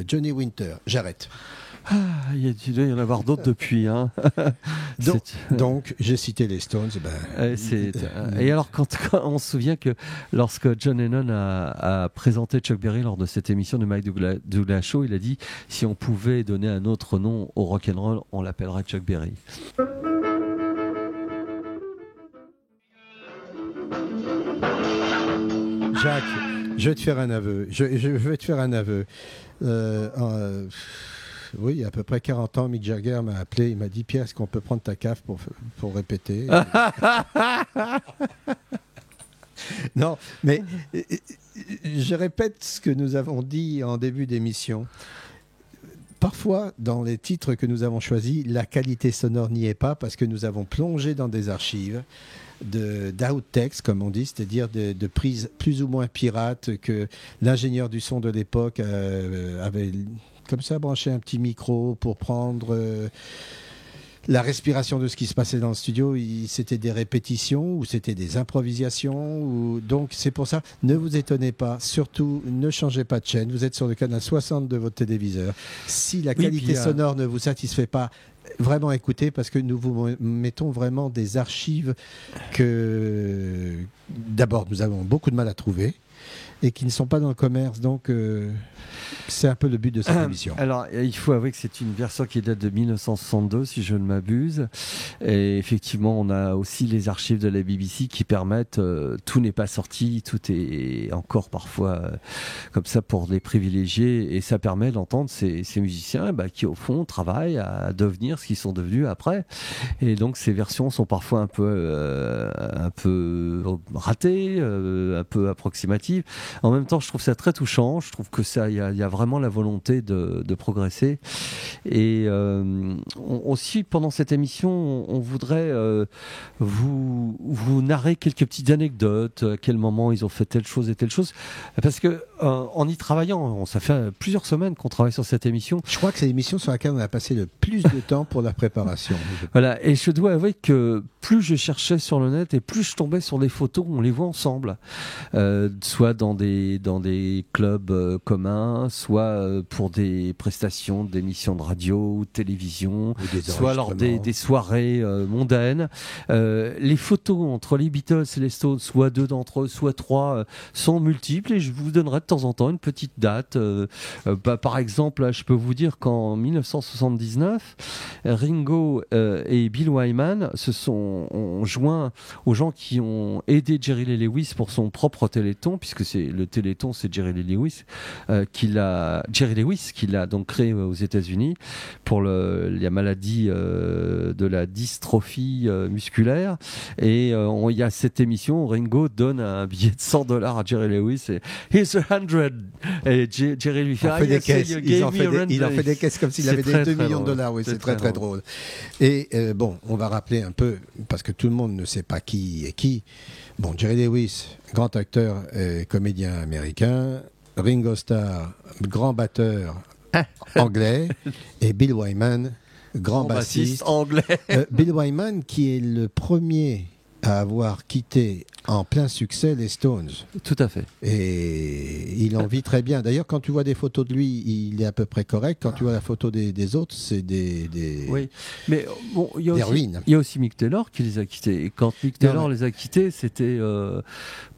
Johnny Winter. J'arrête. Il doit y en avoir d'autres depuis. Hein. Donc, j'ai cité les Stones. Et alors, quand on se souvient que lorsque John Lennon a présenté Chuck Berry lors de cette émission de Mike Douglas Show, il a dit si on pouvait donner un autre nom au rock'n'roll, on l'appellerait Chuck Berry. Jacques, je vais te faire un aveu. Je vais te faire un aveu. Oui, il y a à peu près 40 ans, Mick Jagger m'a appelé, il m'a dit « Pierre, est-ce qu'on peut prendre ta cave pour répéter ?» Non, mais je répète ce que nous avons dit en début d'émission. Parfois, dans les titres que nous avons choisis, la qualité sonore n'y est pas parce que nous avons plongé dans des archives d'outtakes, comme on dit, c'est-à-dire de prises plus ou moins pirates que l'ingénieur du son de l'époque avait comme ça branché un petit micro pour prendre la respiration de ce qui se passait dans le studio. C'était des répétitions ou c'était des improvisations. Donc c'est pour ça, ne vous étonnez pas, surtout ne changez pas de chaîne, vous êtes sur le canal 60 de votre téléviseur. Si la qualité sonore ne vous satisfait pas, vraiment écoutez, parce que nous vous mettons vraiment des archives que d'abord nous avons beaucoup de mal à trouver et qui ne sont pas dans le commerce, donc c'est un peu le but de cette émission. Alors, il faut avouer que c'est une version qui date de 1962, si je ne m'abuse. Et effectivement, on a aussi les archives de la BBC qui permettent, tout n'est pas sorti, tout est encore parfois comme ça pour les privilégiés, et ça permet d'entendre ces musiciens qui, au fond, travaillent à devenir ce qu'ils sont devenus après. Et donc, ces versions sont parfois un peu ratées, un peu approximatives. En même temps, je trouve ça très touchant. Je trouve que ça, il y a vraiment la volonté de progresser. Et aussi, pendant cette émission, on voudrait vous narrer quelques petites anecdotes, à quel moment ils ont fait telle chose et telle chose. Parce que en y travaillant, ça fait plusieurs semaines qu'on travaille sur cette émission. Je crois que c'est l'émission sur laquelle on a passé le plus de temps pour la préparation. Voilà, et je dois avouer que plus je cherchais sur le net et plus je tombais sur des photos où on les voit ensemble, soit dans des clubs communs, soit pour des prestations d'émissions de radio ou de télévision, soit lors des soirées mondaines. Les photos entre les Beatles et les Stones, soit deux d'entre eux, soit trois, sont multiples, et je vous donnerai de temps en temps une petite date. Par exemple, là, je peux vous dire qu'en 1979, Ringo et Bill Wyman ont joint aux gens qui ont aidé Jerry Lee Lewis pour son propre Téléthon, puisque le Téléthon, c'est Jerry Lee Lewis qui l'a donc créé aux États-Unis pour la maladie de la dystrophie musculaire. Et il y a cette émission où Ringo donne un billet de $100 à Jerry Lewis et here's $100. Et Jerry lui fait il en fait des caisses comme s'il avait des 2 millions de dollars. Oui, c'est très très drôle. Et bon, on va rappeler un peu, parce que tout le monde ne sait pas qui est qui. Bon, Jerry Lewis, grand acteur et comédien américain. Ringo Starr, grand batteur anglais. Et Bill Wyman, grand bassiste anglais. Bill Wyman, qui est le premier à avoir quitté en plein succès les Stones. Tout à fait. Et il en vit très bien. D'ailleurs, quand tu vois des photos de lui, il est à peu près correct. Quand tu vois la photo des autres, c'est des oui, mais bon, il y a ruines. Il y a aussi Mick Taylor qui les a quittés. Et quand Mick Taylor les a quittés, c'était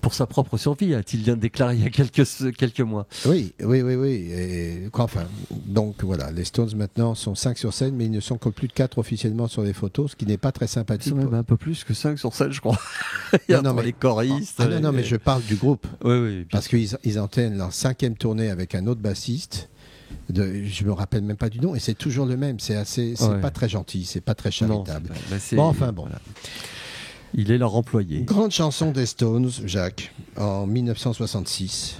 pour sa propre survie, a-t-il bien déclaré il y a quelques mois. Oui. Et, enfin, donc voilà, les Stones maintenant sont 5 sur scène, mais ils ne sont que plus de 4 officiellement sur les photos, ce qui n'est pas très sympathique. Ils sont même un peu plus que 5 sur scène, je crois. Il y a les choristes. Non, mais je parle du groupe. Oui. Parce qu'ils entament leur 5e tournée avec un autre bassiste. Je me rappelle même pas du nom, et c'est toujours le même. C'est pas très gentil, c'est pas très charitable. Bon. Voilà. Il est leur employé. Grande chanson des Stones, Jacques, en 1966.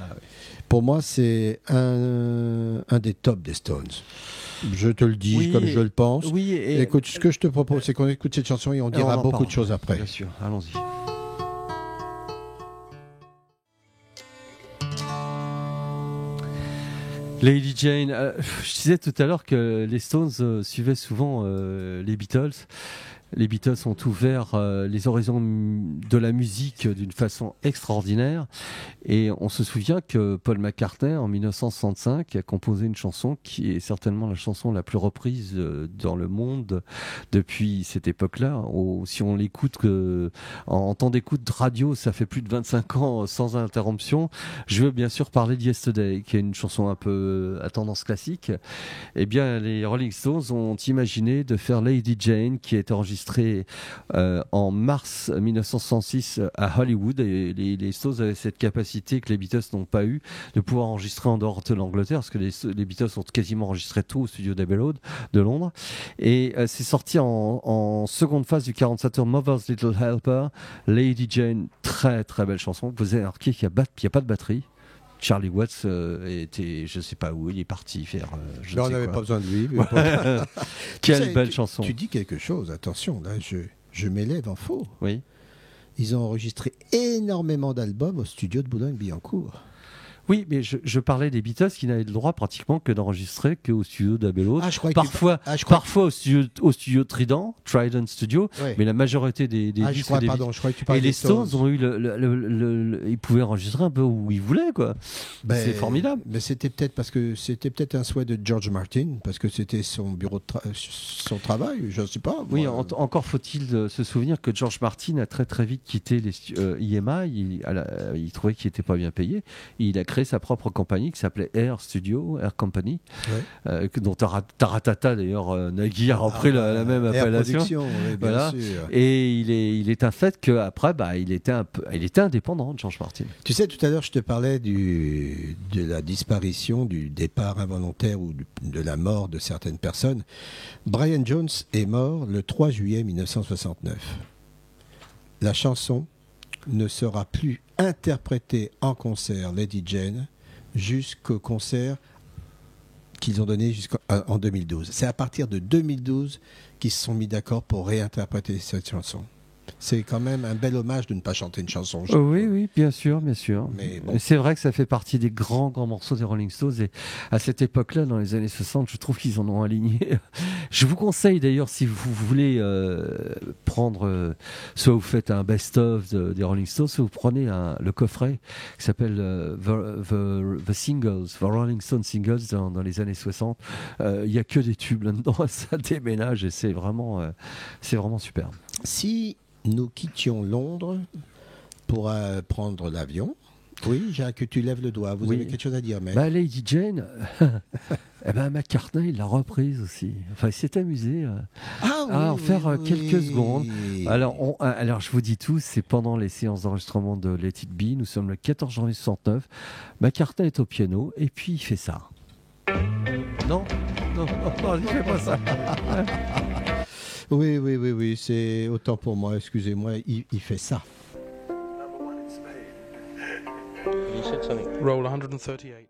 Pour moi, c'est un des tops des Stones. Je te le dis comme je le pense. Oui, écoute, ce que je te propose, c'est qu'on écoute cette chanson et on dira beaucoup de choses après. Bien sûr, allons-y. Lady Jane, je disais tout à l'heure que les Stones suivaient souvent les Beatles. Les Beatles ont ouvert les horizons de la musique d'une façon extraordinaire, et on se souvient que Paul McCartney en 1965 a composé une chanson qui est certainement la chanson la plus reprise dans le monde depuis cette époque-là. Si on l'écoute en temps d'écoute de radio, ça fait plus de 25 ans sans interruption. Je veux bien sûr parler de Yesterday, qui est une chanson un peu à tendance classique. Eh bien, les Rolling Stones ont imaginé de faire Lady Jane, qui est enregistrée en mars 1966 à Hollywood, et les Stones avaient cette capacité que les Beatles n'ont pas eu, de pouvoir enregistrer en dehors de l'Angleterre, parce que les Beatles ont quasiment enregistré tout au studio d'Abbey Road de Londres, et c'est sorti en seconde phase du 47 tours Mother's Little Helper. Lady Jane, très très belle chanson. Vous avez remarqué qu'il n'y a pas de batterie. Charlie Watts était, je sais pas où, il est parti faire. On n'avait pas besoin de lui. Quelle belle chanson. Tu dis quelque chose, attention, là je m'élève en faux. Oui. Ils ont enregistré énormément d'albums au studio de Boulogne-Billancourt. Oui, mais je parlais des Beatles qui n'avaient le droit pratiquement que d'enregistrer qu'au studio d'Abbey Road. Parfois au studio Trident Studio, ouais. Mais la majorité des disques et les Stones ont eu ils pouvaient enregistrer un peu où ils voulaient, quoi. C'est formidable. Mais c'était peut-être un souhait de George Martin, parce que c'était son bureau son travail, je ne sais pas. Oui, encore faut-il se souvenir que George Martin a très très vite quitté les EMI. Il trouvait qu'il n'était pas bien payé. Il a créé sa propre compagnie qui s'appelait Air Company, ouais. Dont Taratata d'ailleurs Nagui a repris la même appellation. Oui, voilà. Sûr. Et il est un fait qu'après il était indépendant, George Martin. Tu sais, tout à l'heure je te parlais de la disparition, du départ involontaire ou de la mort de certaines personnes. Brian Jones est mort le 3 juillet 1969. La chanson ne sera plus interprété en concert Lady Jane jusqu'au concert qu'ils ont donné jusqu'en 2012. C'est à partir de 2012 qu'ils se sont mis d'accord pour réinterpréter cette chanson. C'est quand même un bel hommage de ne pas chanter une chanson. Oui, bien sûr. Mais bon. C'est vrai que ça fait partie des grands morceaux des Rolling Stones. Et à cette époque-là, dans les années 60, je trouve qu'ils en ont aligné. Je vous conseille d'ailleurs, si vous voulez prendre, soit vous faites un best-of des Rolling Stones, soit vous prenez le coffret qui s'appelle The Singles, The Rolling Stones Singles dans les années 60. Il n'y a que des tubes là-dedans, ça déménage et c'est vraiment superbe. Si nous quittions Londres pour prendre l'avion. Oui, Jacques, tu lèves le doigt. Vous avez quelque chose à dire, mec? Lady Jane, McCartney, il l'a reprise aussi. Enfin, il s'est amusé à en faire quelques secondes. Alors, je vous dis tout, c'est pendant les séances d'enregistrement de Let It Be. Nous sommes le 14 janvier 69. McCartney est au piano et puis il fait ça. Non, il fait pas ça. Oui, c'est autant pour moi, excusez-moi, il fait ça. Roll 138.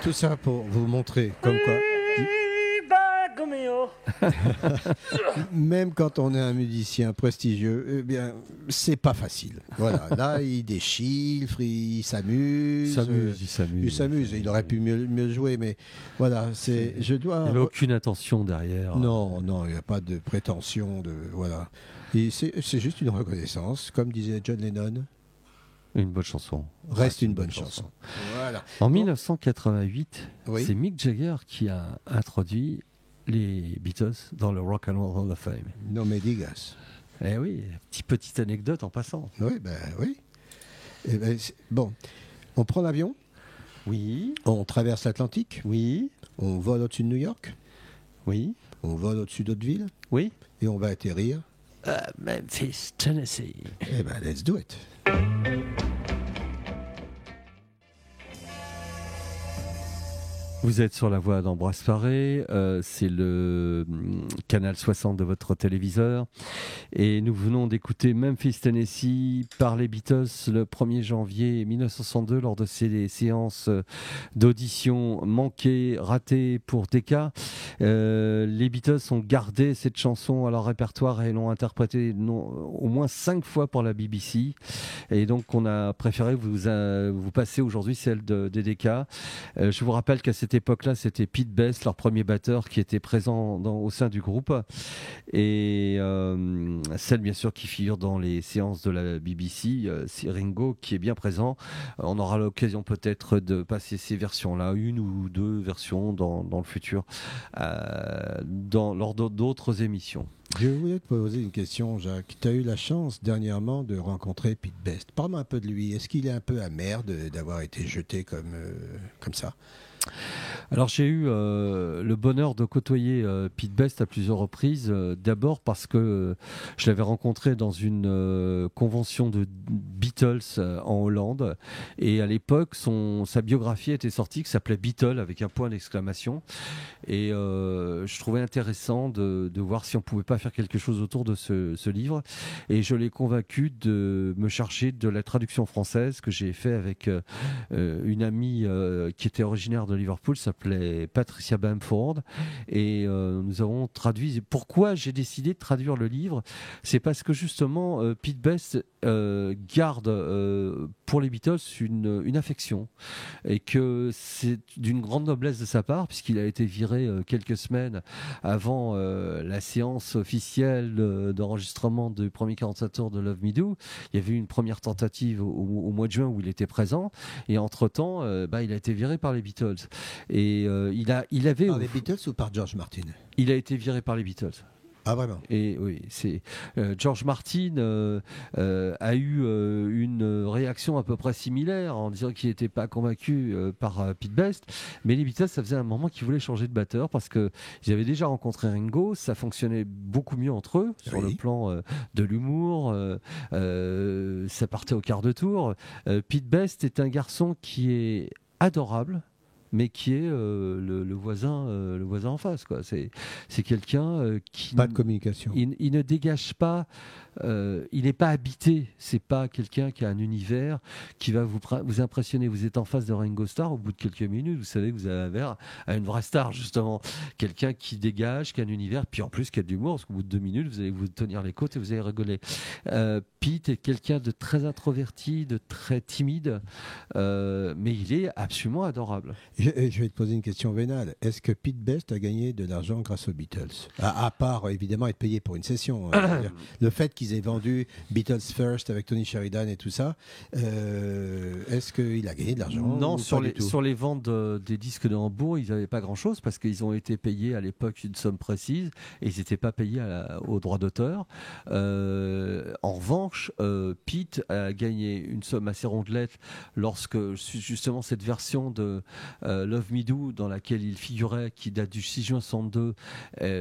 Tout ça pour vous montrer comme quoi, même quand on est un musicien prestigieux, eh bien, c'est pas facile. Voilà, là, il déchiffre, il s'amuse. Il s'amuse. Il aurait pu mieux jouer, mais voilà, je dois. Il n'a aucune intention derrière. Non, il n'y a pas de prétention voilà. Et c'est juste une reconnaissance, comme disait John Lennon. Une bonne chanson. Reste une bonne chanson. Voilà. En 1988, oui. C'est Mick Jagger qui a introduit les Beatles dans le Rock and Roll Hall of Fame. Non mais digas. Eh oui, petite anecdote en passant. Oui. Bon, on prend l'avion. Oui. On traverse l'Atlantique. Oui. On vole au-dessus de New York. Oui. On vole au-dessus d'autres villes. Oui. Et on va atterrir. Memphis, Tennessee. Let's do it. Vous êtes sur la voie d'Ambroise Paré, c'est le canal 60 de votre téléviseur et nous venons d'écouter Memphis, Tennessee par les Beatles le 1er janvier 1962 lors de ces séances d'audition manquées, ratées pour Decca. Les Beatles ont gardé cette chanson à leur répertoire et l'ont interprétée au moins 5 fois pour la BBC et donc on a préféré vous passer aujourd'hui celle des Decca. Je vous rappelle qu'à cette époque-là, c'était Pete Best, leur premier batteur, qui était présent au sein du groupe. Et celle, bien sûr, qui figure dans les séances de la BBC, c'est Ringo qui est bien présent. On aura l'occasion peut-être de passer ces versions-là, une ou deux versions dans le futur, lors d'autres émissions. Je voulais te poser une question, Jacques. Tu as eu la chance dernièrement de rencontrer Pete Best. Parle-moi un peu de lui. Est-ce qu'il est un peu amer d'avoir été jeté comme ça? Alors j'ai eu le bonheur de côtoyer Pete Best à plusieurs reprises. D'abord parce que je l'avais rencontré dans une convention de Beatles en Hollande. Et à l'époque, sa biographie était sortie qui s'appelait Beatle avec un point d'exclamation. Et je trouvais intéressant de voir si on pouvait pas faire quelque chose autour de ce livre. Et je l'ai convaincu de me charger de la traduction française que j'ai fait avec une amie qui était originaire de Liverpool, s'appelait Patricia Bamford, et nous avons traduit. Pourquoi j'ai décidé de traduire le livre? C'est parce que justement Pete Best garde pour les Beatles une affection, et que c'est d'une grande noblesse de sa part, puisqu'il a été viré quelques semaines avant la séance officielle d'enregistrement du premier 45 tours de Love Me Do. Il y avait eu une première tentative au mois de juin où il était présent, et entre-temps il a été viré par les Beatles. Et il avait par les Beatles ou par George Martin? Il a été viré par les Beatles. Ah vraiment? Et oui, c'est George Martin a eu une réaction à peu près similaire en disant qu'il n'était pas convaincu par Pete Best, mais les Beatles, ça faisait un moment qu'ils voulaient changer de batteur parce que ils avaient déjà rencontré Ringo, ça fonctionnait beaucoup mieux entre eux sur le plan de l'humour, ça partait au quart de tour. Pete Best est un garçon qui est adorable, mais qui est le voisin en face, quoi. C'est quelqu'un qui Pas de communication. il ne dégage pas, il n'est pas habité. C'est pas quelqu'un qui a un univers qui va vous impressionner. Vous êtes en face de Ringo Starr, au bout de quelques minutes, vous savez que vous avez affaire à une vraie star, justement. Quelqu'un qui dégage, qui a un univers, puis en plus qui a de l'humour, parce qu'au bout de 2 minutes, vous allez vous tenir les côtes et vous allez rigoler. Pete est quelqu'un de très introverti, de très timide, mais il est absolument adorable. Je vais te poser une question vénale. Est-ce que Pete Best a gagné de l'argent grâce aux Beatles, à part évidemment être payé pour une session. Le fait qu'ils aient vendu Beatles First avec Tony Sheridan et tout ça, est-ce qu'il a gagné de l'argent? Non, sur les ventes des disques de Hambourg, ils n'avaient pas grand-chose parce qu'ils ont été payés à l'époque une somme précise et ils n'étaient pas payés aux droits d'auteur. En revanche, Pete a gagné une somme assez rondelette lorsque justement cette version de Love Me Do, dans laquelle il figurait, qui date du 6 juin 62,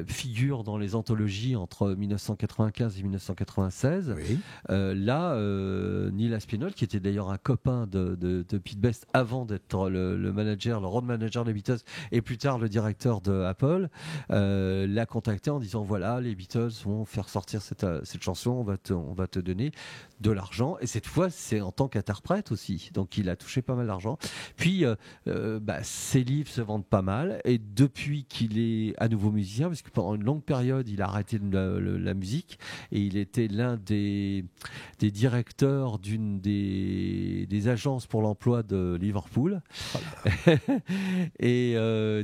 figure dans les anthologies entre 1995 et 1996. Oui. Neil Aspinall, qui était d'ailleurs un copain de Pete Best avant d'être le manager, le road manager des Beatles, et plus tard le directeur de Apple, l'a contacté en disant voilà, les Beatles vont faire sortir cette chanson, on va te donner de l'argent, et cette fois c'est en tant qu'interprète aussi, donc il a touché pas mal d'argent. Puis ses livres se vendent pas mal, et depuis qu'il est à nouveau musicien, parce que pendant une longue période il a arrêté la musique, et il était l'un des directeurs d'une des agences pour l'emploi de Liverpool. Et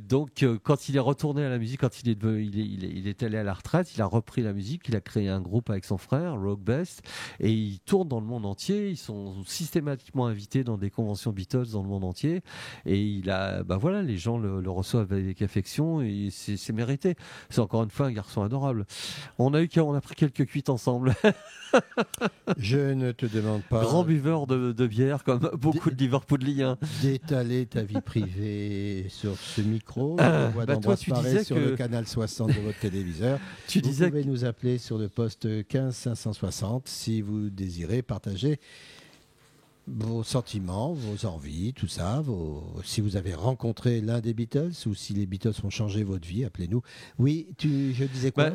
donc quand il est retourné à la musique, quand il est allé à la retraite, il a repris la musique, il a créé un groupe avec son frère, Rogue Best, et il tourne dans le monde entier. Ils sont systématiquement invités dans des conventions Beatles dans le monde entier, et les gens le reçoivent avec affection, et c'est mérité. C'est encore une fois un garçon adorable. On a pris quelques cuites ensemble. Je ne te demande pas. Grand buveur de bière, comme beaucoup de Liverpooliens. D'étaler ta vie privée sur ce micro. Toi, tu disais sur le canal 60 de votre téléviseur. Vous pouvez nous appeler sur le poste 15 560 si vous désirez partager vos sentiments, vos envies, tout ça. Si vous avez rencontré l'un des Beatles ou si les Beatles ont changé votre vie, appelez-nous. Oui, je disais quoi?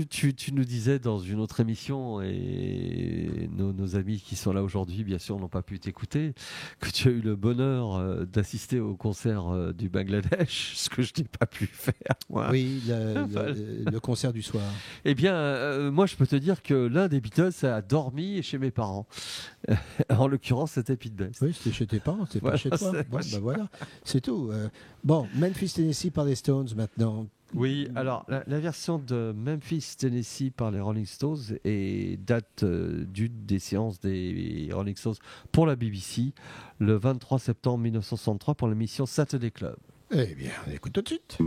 Tu nous disais dans une autre émission, et nos amis qui sont là aujourd'hui, bien sûr, n'ont pas pu t'écouter, que tu as eu le bonheur d'assister au concert du Bangladesh, ce que je n'ai pas pu faire, moi. Oui, le concert du soir. Eh bien, moi, je peux te dire que l'un des Beatles a dormi chez mes parents. En l'occurrence, c'était Pete Best. Oui, c'était chez tes parents, c'est Voilà, pas chez toi. Bon, voilà, c'est tout. Memphis, Tennessee par les Stones maintenant. Oui, alors la version de Memphis, Tennessee par les Rolling Stones date d'une des séances des Rolling Stones pour la BBC le 23 septembre 1963 pour l'émission Saturday Club. Eh bien, on écoute tout de suite.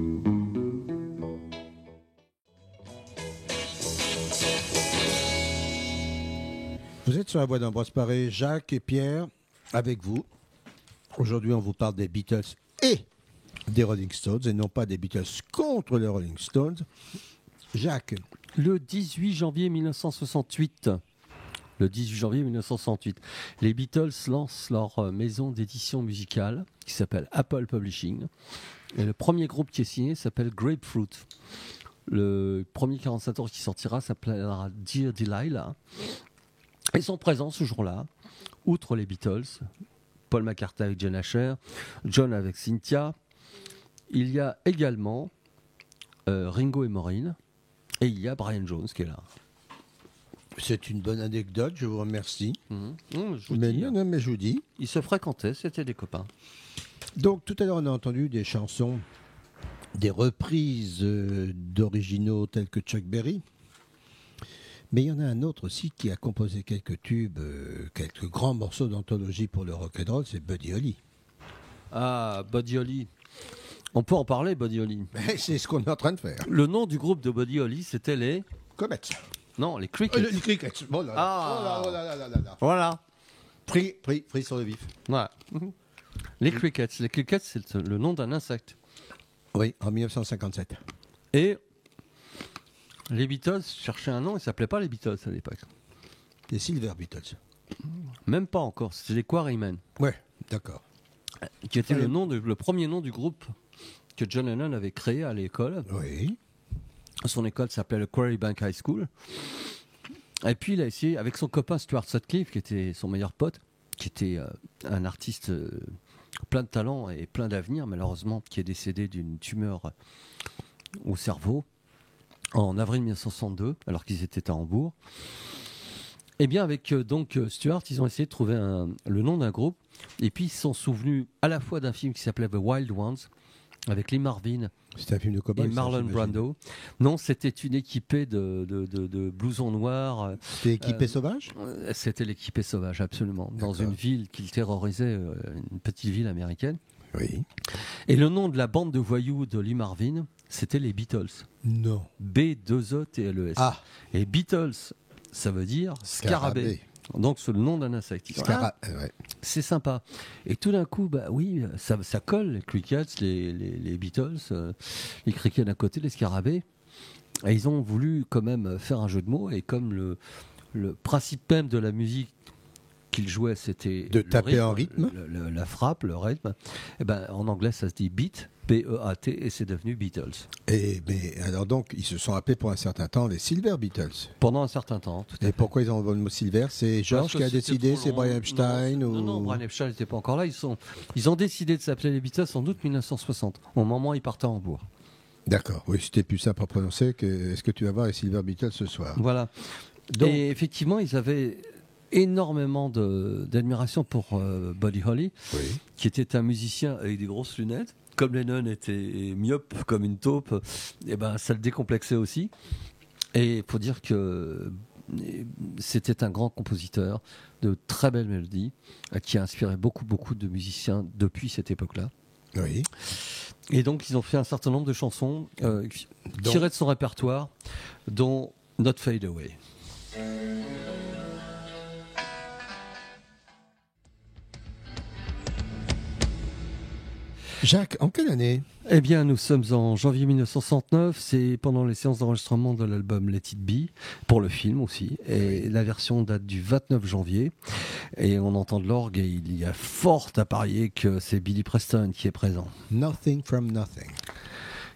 Vous êtes sur la voie d'Ambroise Paré, Jacques et Pierre, avec vous. Aujourd'hui, on vous parle des Beatles et des Rolling Stones, et non pas des Beatles contre les Rolling Stones. Jacques. Le 18 janvier 1968, les Beatles lancent leur maison d'édition musicale qui s'appelle Apple Publishing. Et le premier groupe qui est signé s'appelle Grapefruit. Le premier 45 tours qui sortira s'appellera Dear Delilah. Ils sont présents ce jour-là, outre les Beatles, Paul McCartney avec John Asher, John avec Cynthia. Il y a également Ringo et Maureen, et il y a Brian Jones qui est là. C'est une bonne anecdote, je vous remercie. Mais je vous dis. Ils se fréquentaient, c'était des copains. Donc tout à l'heure, on a entendu des chansons, des reprises d'originaux tels que Chuck Berry. Mais il y en a un autre aussi qui a composé quelques tubes, quelques grands morceaux d'anthologie pour le rock'n'roll, c'est Buddy Holly. Ah, Buddy Holly. On peut en parler, Buddy Holly. Mais c'est ce qu'on est en train de faire. Le nom du groupe de Buddy Holly, c'était les... Comets. Non, les Crickets. Les Crickets. Bon, là, ah. oh là. Voilà. Pris sur le vif. Ouais. Les Crickets. Les Crickets, c'est le nom d'un insecte. Oui, en 1957. Et... les Beatles cherchaient un nom, ils ne s'appelaient pas les Beatles à l'époque. Les Silver Beatles. Même pas encore, c'était les Quarrymen. Ouais, d'accord. qui était le premier nom du groupe que John Lennon avait créé à l'école. Oui. Son école s'appelait le Quarry Bank High School. Et puis il a essayé, avec son copain Stuart Sutcliffe, qui était son meilleur pote, qui était un artiste plein de talent et plein d'avenir, malheureusement, qui est décédé d'une tumeur au cerveau en avril 1962, alors qu'ils étaient à Hambourg. Et bien avec Stuart, ils ont essayé de trouver le nom d'un groupe, et puis ils se sont souvenus à la fois d'un film qui s'appelait The Wild Ones, avec Lee Marvin C'était un film de cowboy, et Marlon Brando. Non, c'était une équipée de blousons noirs. C'était équipé sauvage. C'était l'équipée sauvage, absolument. Dans D'accord. une ville qu'ils terrorisaient, une petite ville américaine. Oui. Et le nom de la bande de voyous de Lee Marvin, c'était les Beatles. Non. B-2-E-T-L-E-S. Ah. Et Beatles, ça veut dire scarabée. Donc c'est le nom d'un insecte. Ouais. C'est sympa. Et tout d'un coup, bah oui, ça colle, les Crickets, les Beatles, les Crickets d'un côté, les scarabées. Et ils ont voulu quand même faire un jeu de mots. Et comme le principe même de la musique qu'ils jouaient, c'était de taper en rythme, la frappe, le rythme. Et ben en anglais, ça se dit beat, B-E-A-T, et c'est devenu Beatles. Mais alors donc, ils se sont appelés pour un certain temps les Silver Beatles. Pendant un certain temps, tout à fait. Et pourquoi ils ont envoyé le mot Silver? C'est George qui a décidé, c'est Brian Epstein Non, Brian Epstein n'était pas encore là. Ils ont décidé de s'appeler les Beatles en août 1960, au moment où ils partaient à Hambourg. D'accord, oui, c'était plus simple à prononcer que est-ce que tu vas voir les Silver Beatles ce soir? Voilà. Donc, et effectivement, ils avaient énormément d'admiration pour Buddy Holly, oui, qui était un musicien avec des grosses lunettes. Comme Lennon était myope comme une taupe, et ben ça le décomplexait aussi. Et il faut dire que c'était un grand compositeur de très belles mélodies, qui a inspiré beaucoup de musiciens depuis cette époque-là. oui. Et donc ils ont fait un certain nombre de chansons tirées de son répertoire, dont Not Fade Away. Jacques, en quelle année? Eh bien, nous sommes en janvier 1969. C'est pendant les séances d'enregistrement de l'album Let It Be, pour le film aussi. Et la version date du 29 janvier. Et on entend de l'orgue et il y a fort à parier que c'est Billy Preston qui est présent. Nothing from Nothing.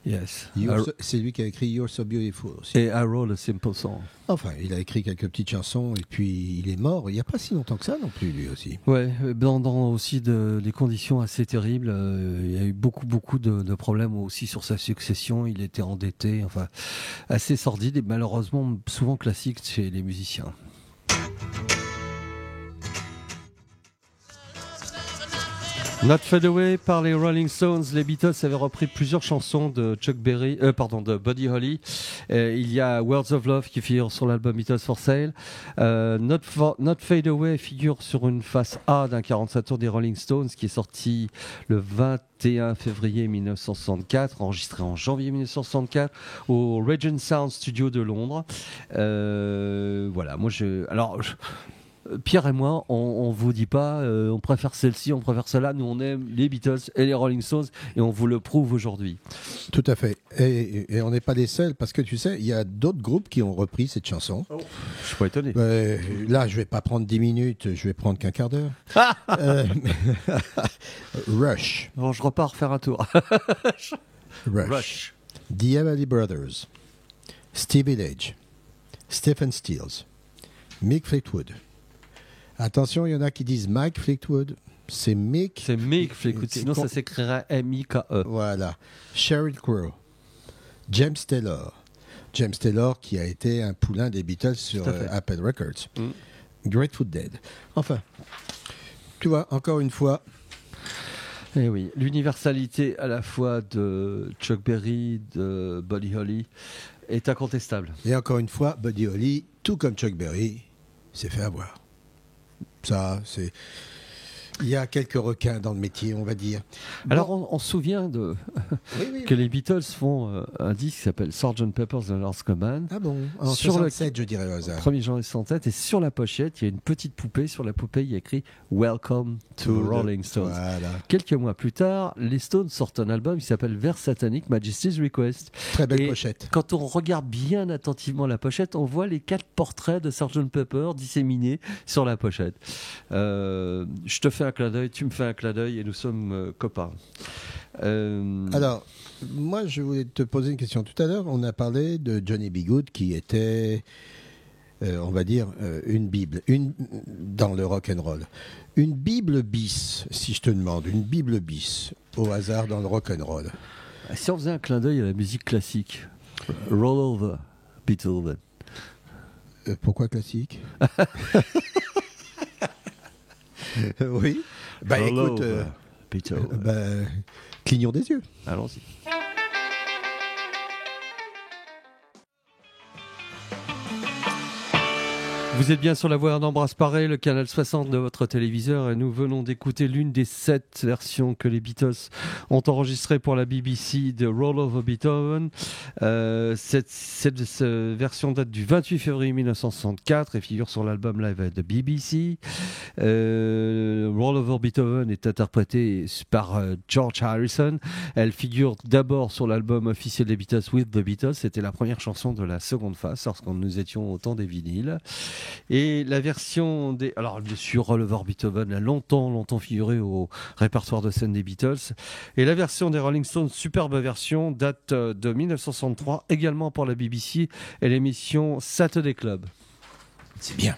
Yes. C'est lui qui a écrit You're So Beautiful aussi. Et I Wrote a Simple Song. Enfin, il a écrit quelques petites chansons et puis il est mort il n'y a pas si longtemps que ça non plus, lui aussi. Ouais, dans aussi des conditions assez terribles. Il y a eu beaucoup de problèmes aussi sur sa succession. Il était endetté, enfin, assez sordide et malheureusement souvent classique chez les musiciens. Not Fade Away par les Rolling Stones. Les Beatles avaient repris plusieurs chansons de de Buddy Holly. Il y a Words of Love qui figure sur l'album Beatles for Sale. Not Fade Away figure sur une face A d'un 47 tours des Rolling Stones qui est sorti le 21 février 1964, enregistré en janvier 1964 au Regent Sound Studio de Londres. Voilà, Pierre et moi, on vous dit pas, on préfère celle-ci, on préfère celle-là. Nous, on aime les Beatles et les Rolling Stones et on vous le prouve aujourd'hui. Tout à fait. Et on n'est pas les seuls parce que tu sais, il y a d'autres groupes qui ont repris cette chanson. Oh, je suis pas étonné. Là, je vais pas prendre 10 minutes, je vais prendre qu'un quart d'heure. Rush. Bon, je repars faire un tour. Rush. The Everly Brothers. Stevie Ledge. Stephen Stills. Mick Fleetwood. Attention, il y en a qui disent Mike Fleetwood. C'est Mick. C'est Mick Fleetwood, sinon ça s'écrirait M-I-K-E. Voilà. Sheryl Crow. James Taylor. James Taylor qui a été un poulain des Beatles sur Apple Records. Grateful Dead. Enfin, tu vois, encore une fois. Eh oui, l'universalité à la fois de Chuck Berry, de Buddy Holly est incontestable. Et encore une fois, Buddy Holly, tout comme Chuck Berry, s'est fait avoir. Ça, c'est... Il y a quelques requins dans le métier, on va dire. Alors, on se souvient que les Beatles font un disque qui s'appelle Sgt. Pepper's The Last Command. Ah bon, en sur 67, je dirais au hasard. 1er janvier 67, et sur la pochette, il y a une petite poupée. Sur la poupée, il y a écrit « Welcome to Rolling Stones ». Voilà. Quelques mois plus tard, les Stones sortent un album qui s'appelle Vers Satanic, Majesty's Request. Très belle pochette. Quand on regarde bien attentivement la pochette, on voit les 4 portraits de Sgt. Pepper disséminés sur la pochette. Je te fais fais un clin d'œil, tu me fais un clin d'œil et nous sommes copains. Alors, moi, je voulais te poser une question. Tout à l'heure, on a parlé de Johnny B. Goode qui était, on va dire, une Bible dans le rock and roll. Une Bible bis, si je te demande, une Bible bis, au hasard dans le rock and roll. Si on faisait un clin d'œil à la musique classique, Roll Over, Beethoven. Pourquoi classique? Oui. Bah Roll écoute, Over, Beethoven. clignons des yeux. Allons-y. Vous êtes bien sur la voie d'Ambroise Paré, le canal 60 de votre téléviseur, et nous venons d'écouter l'une des 7 versions que les Beatles ont enregistrées pour la BBC de Roll Over Beethoven. Cette version date du 28 février 1964 et figure sur l'album live de BBC. Roll Over Beethoven est interprétée par George Harrison. Elle figure d'abord sur l'album officiel des Beatles, With the Beatles. C'était la première chanson de la seconde phase, lorsque nous étions au temps des vinyles. Et la version des... Alors, bien sûr, Roll Over Beethoven a longtemps figuré au répertoire de scène des Beatles. Et la version des Rolling Stones, superbe version, date de 1963, également pour la BBC et l'émission Saturday Club. C'est bien.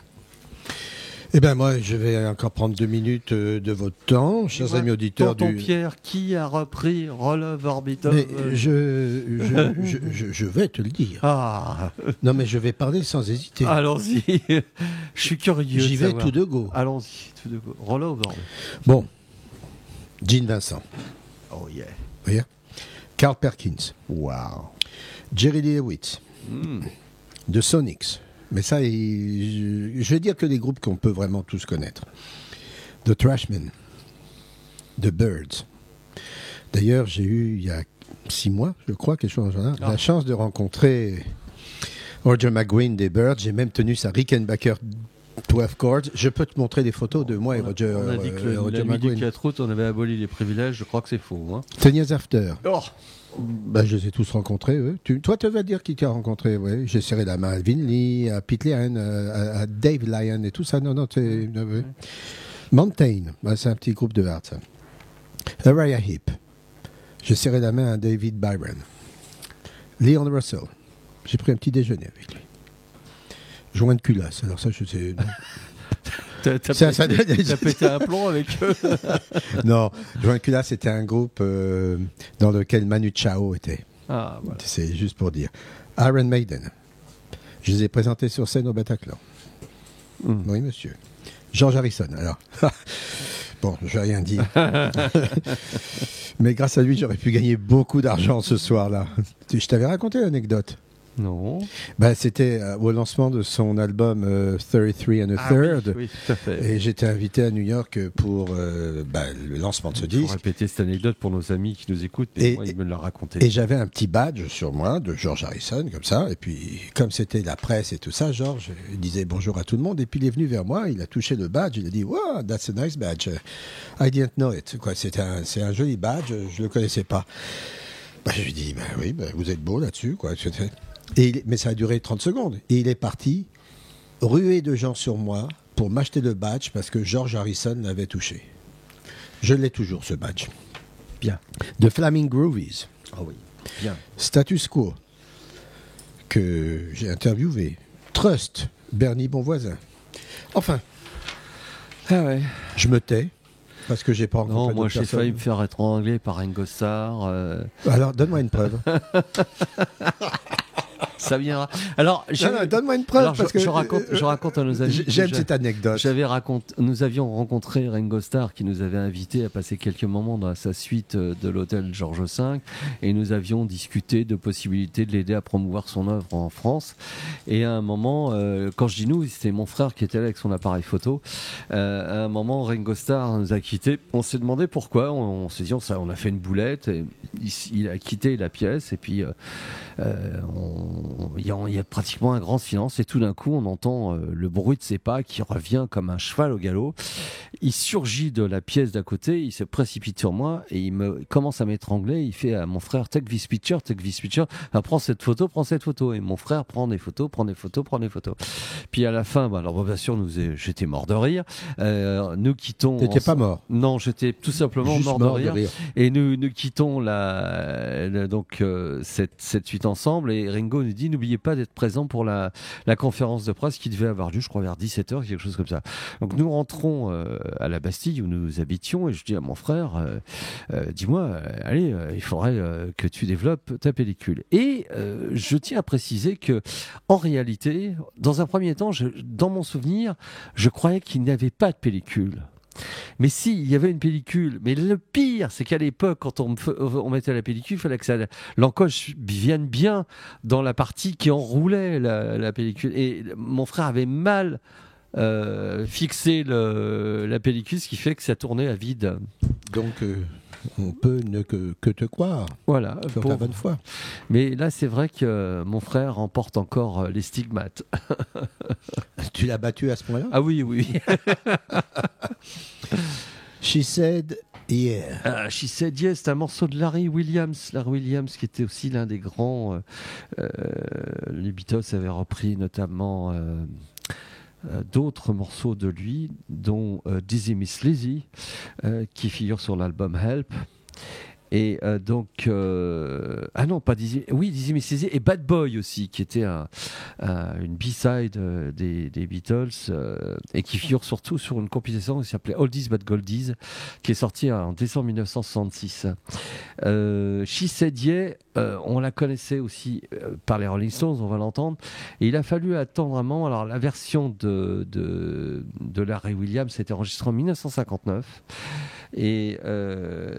Eh bien, moi, je vais encore prendre 2 minutes de votre temps, chers amis auditeurs. Tonton Pierre, qui a repris Roll Over Beethoven? Mais je vais te le dire. Ah. Non, mais je vais parler sans hésiter. Allons-y. Je suis curieux. J'y vais tout de go. Allons-y, tout de go. Roll Over. Bon. Gene Vincent. Oh yeah. Oui. Carl Perkins. Wow. Jerry Lee Lewis. The Sonics. Mais ça, je vais dire que les groupes qu'on peut vraiment tous connaître. The Trashmen. The Byrds. D'ailleurs, j'ai eu, il y a 6 mois, je crois, quelque chose dans ce genre, la chance de rencontrer Roger McGuinn des Byrds. J'ai même tenu sa Rickenbacker 12 chords. Je peux te montrer des photos de moi et Roger McGuinn. On a dit que la nuit du 4 août, on avait aboli les privilèges. Je crois que c'est faux. Hein. 10 Years After. Oh. Je les ai tous rencontrés, eux. Toi, tu vas dire qui t'a rencontré, oui. J'ai serré la main à Vin Lee, à Pete Lyon, à Dave Lyon et tout ça. Non, c'est... Mountain, c'est un petit groupe de hard, ça. Uriah Heep. J'ai serré la main à David Byron. Leon Russell. J'ai pris un petit déjeuner avec lui. Joint de culasse. Alors ça, je sais... T'as pété un plomb avec eux? Non, Joint Culasse, c'était un groupe dans lequel Manu Chao était. Ah, voilà. C'est juste pour dire. Iron Maiden. Je les ai présentés sur scène au Bataclan. Oui, monsieur. George Harrison, alors. Bon, je vais rien dire. Mais grâce à lui, j'aurais pu gagner beaucoup d'argent ce soir-là. Je t'avais raconté l'anecdote. Non. C'était au lancement de son album 33 and a Third. Oui, tout à fait. Et j'étais invité à New York pour le lancement de ce disque. Pour répéter cette anecdote pour nos amis qui nous écoutent, et moi, ils me l'ont raconté. Et j'avais un petit badge sur moi de George Harrison, comme ça. Et puis, comme c'était la presse et tout ça, George disait bonjour à tout le monde. Et puis, il est venu vers moi, il a touché le badge, il a dit wow, that's a nice badge. I didn't know it. C'est un joli badge, je le connaissais pas. Je lui ai dit, oui, vous êtes beau là-dessus, quoi. Mais ça a duré 30 secondes. Et il est parti, rué de gens sur moi, pour m'acheter le badge parce que George Harrison l'avait touché. Je l'ai toujours, ce badge. Bien. The Flaming Groovies. Ah oui, bien. Status Quo, que j'ai interviewé. Trust, Bernie Bonvoisin. Enfin, je me tais. Parce que j'ai pas rencontré Non, moi j'ai personne. failli me faire étrangler par Ringo Starr. Alors, donne-moi une preuve. Ça viendra. Alors, donne-moi une preuve. Alors, parce que je raconte à nos amis. J'aime cette anecdote. Nous avions rencontré Ringo Starr qui nous avait invités à passer quelques moments dans sa suite de l'hôtel Georges V et nous avions discuté de possibilités de l'aider à promouvoir son œuvre en France. Et à un moment, quand je dis nous, c'était mon frère qui était là avec son appareil photo. À un moment, Ringo Starr nous a quittés. On s'est demandé pourquoi. On s'est dit, on a fait une boulette. Et il a quitté la pièce et puis on il y a pratiquement un grand silence et tout d'un coup on entend le bruit de ses pas qui revient comme un cheval au galop. Il surgit de la pièce d'à côté, il se précipite sur moi et il commence à m'étrangler. Il fait à mon frère take this picture, enfin, prends cette photo. Et mon frère prend des photos. Puis à la fin, alors bien sûr j'étais mort de rire. Nous quittons. T'étais pas mort? Non, j'étais tout simplement Juste mort de rire. Et nous quittons cette suite ensemble et Ringo nous dit n'oubliez pas d'être présent pour la conférence de presse qui devait avoir lieu, je crois, vers 17h, quelque chose comme ça. Donc nous rentrons à la Bastille où nous habitions et je dis à mon frère dis-moi, allez, il faudrait que tu développes ta pellicule. Et je tiens à préciser que en réalité, dans un premier temps, dans mon souvenir, je croyais qu'il n'y avait pas de pellicule. Mais si, il y avait une pellicule. Mais le pire, c'est qu'à l'époque, quand on mettait la pellicule, il fallait que l'encoche vienne bien dans la partie qui enroulait la pellicule. Et mon frère avait mal fixé la pellicule, ce qui fait que ça tournait à vide. Donc, on peut ne que te croire. Voilà. Pour ta bonne foi. Mais là, c'est vrai que mon frère emporte encore les stigmates. Tu l'as battu à ce point-là? Ah oui. She Said Yeah. She Said Yeah, c'est un morceau de Larry Williams. Larry Williams, qui était aussi l'un des grands. Les Beatles avaient repris notamment d'autres morceaux de lui, dont Dizzy Miss Lizzy, qui figure sur l'album Help. Et pas Dizzy, oui, Dizzy Miss Lizzy et Bad Boy aussi, qui était une B-side des Beatles et qui figure surtout sur une compilation qui s'appelait Oldies But Goldies, qui est sortie en décembre 1966. She Said Yeah, on la connaissait aussi par les Rolling Stones, on va l'entendre, et il a fallu attendre un moment. Alors la version de Larry Williams a été enregistrée en 1959 et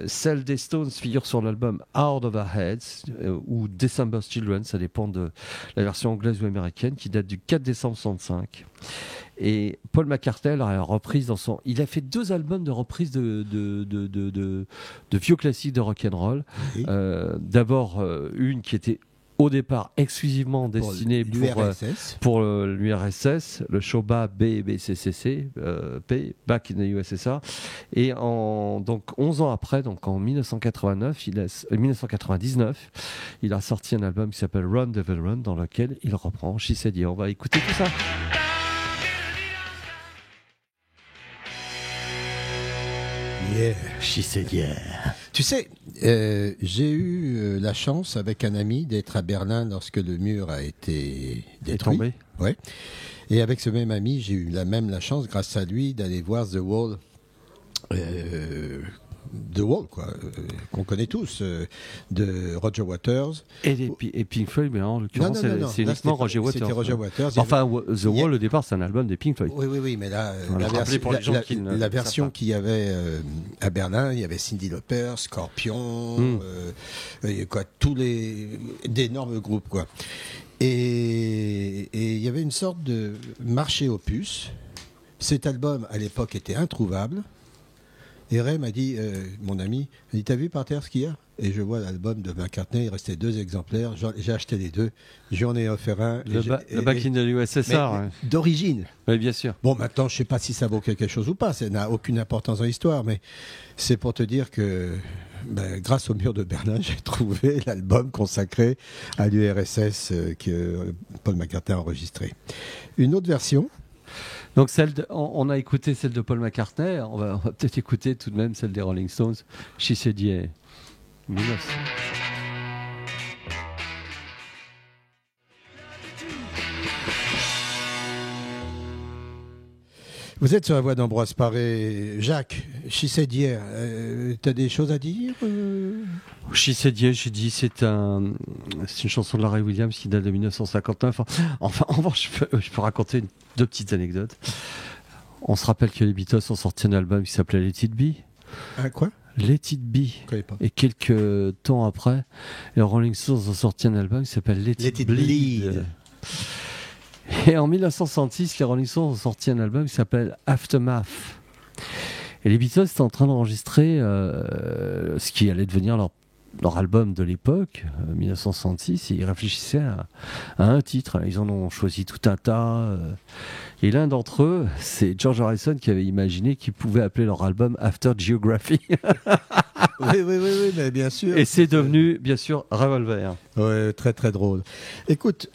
celle des Stones figure sur l'album Out of Our Heads ou December's Children, ça dépend de la version anglaise ou américaine, qui date du 4 décembre 1965. Et Paul McCartney a reprise il a fait 2 albums de reprise de vieux classiques de rock'n'roll. Oui. D'abord une qui était au départ exclusivement destinée pour l'URSS, le Shoba BBCCC, Back in the USSR. Et donc 11 ans après, donc en 1999, il a sorti un album qui s'appelle Run Devil Run, dans lequel il reprend She Said Yeah. On va écouter tout ça. Yeah, She Said Yeah. Tu sais, j'ai eu la chance avec un ami d'être à Berlin lorsque le mur a été détruit. Tombé. Ouais. Et avec ce même ami, j'ai eu la chance, grâce à lui, d'aller voir The Wall. The Wall, quoi, qu'on connaît tous, de Roger Waters. Et Pink Floyd, mais en l'occurrence, c'est uniquement Roger Waters. C'était Roger Waters. Enfin, The Wall, au départ, c'est un album des Pink Floyd. Oui, mais là, la version qu'il y avait à Berlin, il y avait Cyndi Lauper, Scorpion, d'énormes groupes, quoi. Et il y avait une sorte de marché aux puces. Cet album, à l'époque, était introuvable. Et Ray m'a dit, mon ami, il dit, t'as vu par terre ce qu'il y a? Et je vois l'album de McCartney, il restait 2 exemplaires, j'ai acheté les 2, j'en ai offert un. Le Back in the USSR. Mais d'origine. Oui, bien sûr. Bon, maintenant, je ne sais pas si ça vaut quelque chose ou pas, ça n'a aucune importance dans l'histoire, mais c'est pour te dire que grâce au mur de Berlin, j'ai trouvé l'album consacré à l'URSS que Paul McCartney a enregistré. Une autre version. Donc on a écouté celle de Paul McCartney, on va peut-être écouter tout de même celle des Rolling Stones, She Said Yeah, 1900. Vous êtes sur la voix d'Ambroise Paré. Jacques, She Said Yeah, t'as des choses à dire She Said Yeah, j'ai dit, c'est une chanson de Larry Williams qui date de 1959. Enfin, en revanche, je peux raconter 2 petites anecdotes. On se rappelle que les Beatles ont sorti un album qui s'appelait Let It Be. Quoi? Let It Be. Et quelques temps après, les Rolling Stones ont sorti un album qui s'appelle Let It Bleed. Et en 1966, les Rolling Stones ont sorti un album qui s'appelle Aftermath. Et les Beatles étaient en train d'enregistrer ce qui allait devenir leur album de l'époque, 1966, ils réfléchissaient à un titre. Ils en ont choisi tout un tas. Et l'un d'entre eux, c'est George Harrison qui avait imaginé qu'ils pouvaient appeler leur album After Geography. Oui, mais bien sûr. Et c'est devenu, bien sûr, Revolver. Ouais, très très drôle. Écoute,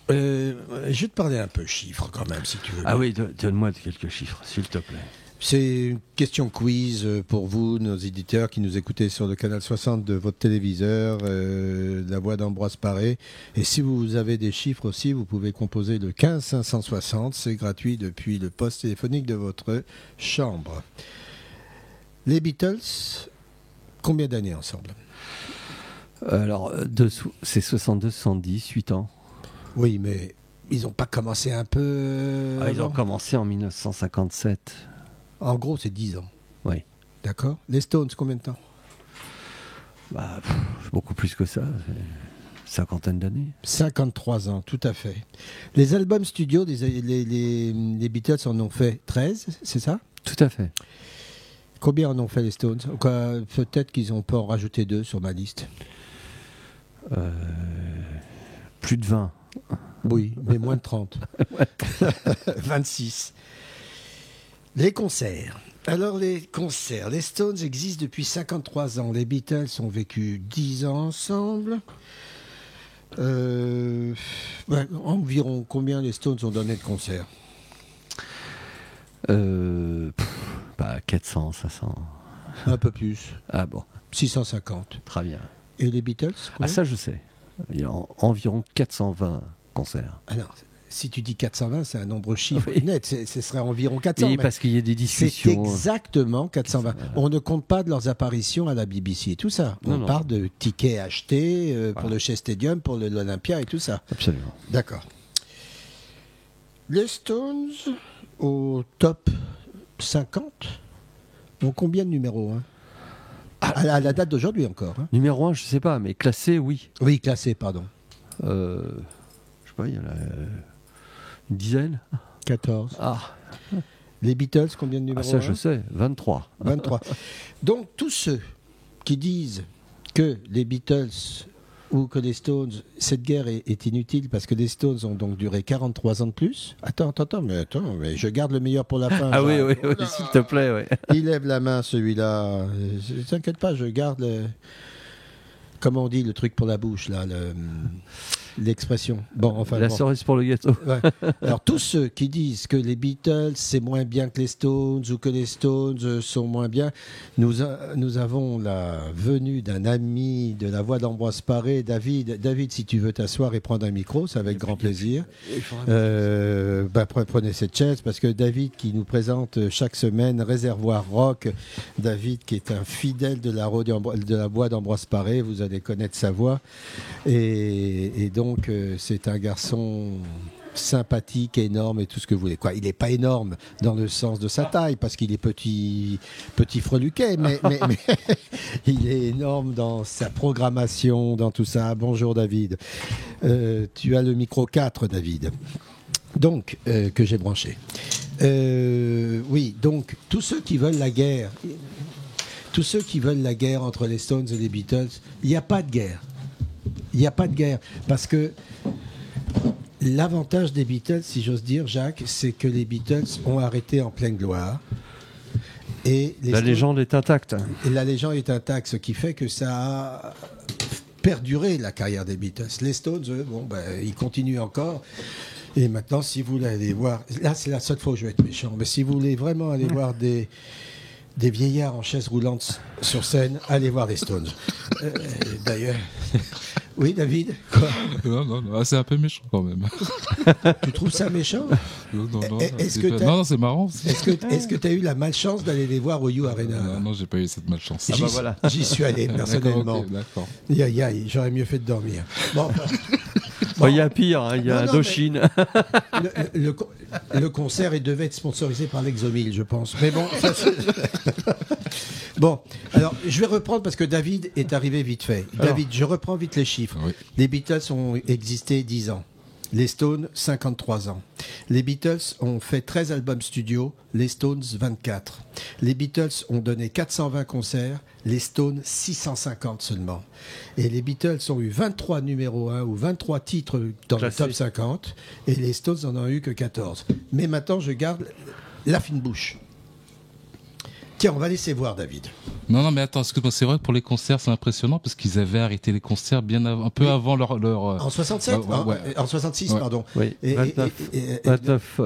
je vais te parler un peu chiffres quand même, si tu veux. Ah oui, donne-moi quelques chiffres, s'il te plaît. C'est une question quiz pour vous, nos éditeurs qui nous écoutez sur le canal 60 de votre téléviseur, la voix d'Ambroise Paré. Et si vous avez des chiffres aussi, vous pouvez composer le 15 560. C'est gratuit depuis le poste téléphonique de votre chambre. Les Beatles, combien d'années ensemble? Alors, c'est 62, 70, 8 ans. Oui, mais ils n'ont pas commencé un peu... Ils ont avant commencé en 1957. En gros, c'est 10 ans. Oui. D'accord. Les Stones, combien de temps? Beaucoup plus que ça. Cinquantaine d'années. 53 ans, tout à fait. Les albums studio, les Beatles en ont fait 13, c'est ça? Tout à fait. Combien en ont fait les Stones? Peut-être qu'ils ont pas en rajouté 2 sur ma liste. Plus de 20. Oui, mais moins de 30. 26. Les concerts. Alors les concerts. Les Stones existent depuis 53 ans. Les Beatles ont vécu 10 ans ensemble. Environ combien les Stones ont donné de concerts? 400, 500. Un peu plus. Ah bon. 650. Très bien. Et les Beatles? Ça je sais. Il y a environ 420 concerts. Alors, si tu dis 420, c'est un nombre chiffre net. Ce serait environ 400. Oui, parce qu'il y a des discussions. C'est exactement 420. On ne compte pas de leurs apparitions à la BBC et tout ça. On parle de tickets achetés pour le Shea Stadium, pour l'Olympia et tout ça. Absolument. D'accord. Les Stones, au top 50, ont combien de numéros 1 à la date d'aujourd'hui encore. Numéro 1, je ne sais pas, mais classé, oui. Oui, classé, pardon. Je ne sais pas, il y en a une dizaine. 14. Ah. Les Beatles, combien de numéros ça, je sais, 23. 23. Donc, tous ceux qui disent que les Beatles ou que les Stones, cette guerre est inutile parce que les Stones ont donc duré 43 ans de plus. Attends, mais je garde le meilleur pour la fin. Ah oui, s'il te plaît, oui. Il lève la main, celui-là. Ne t'inquiète pas, je garde comment on dit le truc pour la bouche, là, l'expression. La cerise pour le gâteau. Ouais. Alors, tous ceux qui disent que les Beatles, c'est moins bien que les Stones ou que les Stones sont moins bien, nous avons la venue d'un ami de la voix d'Ambroise Paré, David. David, si tu veux t'asseoir et prendre un micro, c'est avec grand plaisir. Prenez cette chaise, parce que David, qui nous présente chaque semaine Réservoir Rock, David, qui est un fidèle de la voix d'Ambroise Paré, vous allez connaître sa voix. Et donc, c'est un garçon sympathique, énorme et tout ce que vous voulez. Il n'est pas énorme dans le sens de sa taille, parce qu'il est petit freluquet, mais il est énorme dans sa programmation, dans tout ça. Bonjour David. Tu as le micro 4, David. Donc, que j'ai branché. Oui, donc, tous ceux qui veulent la guerre entre les Stones et les Beatles, il n'y a pas de guerre. Il n'y a pas de guerre, parce que l'avantage des Beatles, si j'ose dire, Jacques, c'est que les Beatles ont arrêté en pleine gloire. Et la légende est intacte. Et la légende est intacte, ce qui fait que ça a perduré la carrière des Beatles. Les Stones, eux, ils continuent encore. Et maintenant, si vous voulez aller voir... Là, c'est la seule fois où je vais être méchant. Mais si vous voulez vraiment aller voir des vieillards en chaise roulante sur scène, allez voir les Stones. D'ailleurs... Oui, David, quoi? Non, c'est un peu méchant quand même. Tu trouves ça méchant? Non, c'est marrant. Est-ce que tu as eu la malchance d'aller les voir au You Arena? Non, j'ai pas eu cette malchance. Voilà. J'y suis allé, personnellement. D'accord. J'aurais mieux fait de dormir. Bon, il y a pire, il y a Indochine. Le concert devait être sponsorisé par l'Exomil, je pense. Mais bon, bon, alors je vais reprendre parce que David est arrivé vite fait. David, je reprends vite les chiffres. Oui. Les Beatles ont existé 10 ans. Les Stones, 53 ans. Les Beatles ont fait 13 albums studio, les Stones, 24. Les Beatles ont donné 420 concerts, les Stones, 650 seulement. Et les Beatles ont eu 23 numéros 1 ou 23 titres dans le top 50, et les Stones n'en ont eu que 14. Mais maintenant, je garde la fine bouche. Tiens, on va laisser voir, David. Non, mais attends, excuse-moi, c'est vrai que pour les concerts, c'est impressionnant parce qu'ils avaient arrêté les concerts bien un peu avant leur... En 67 En 66, pardon. Oui, 29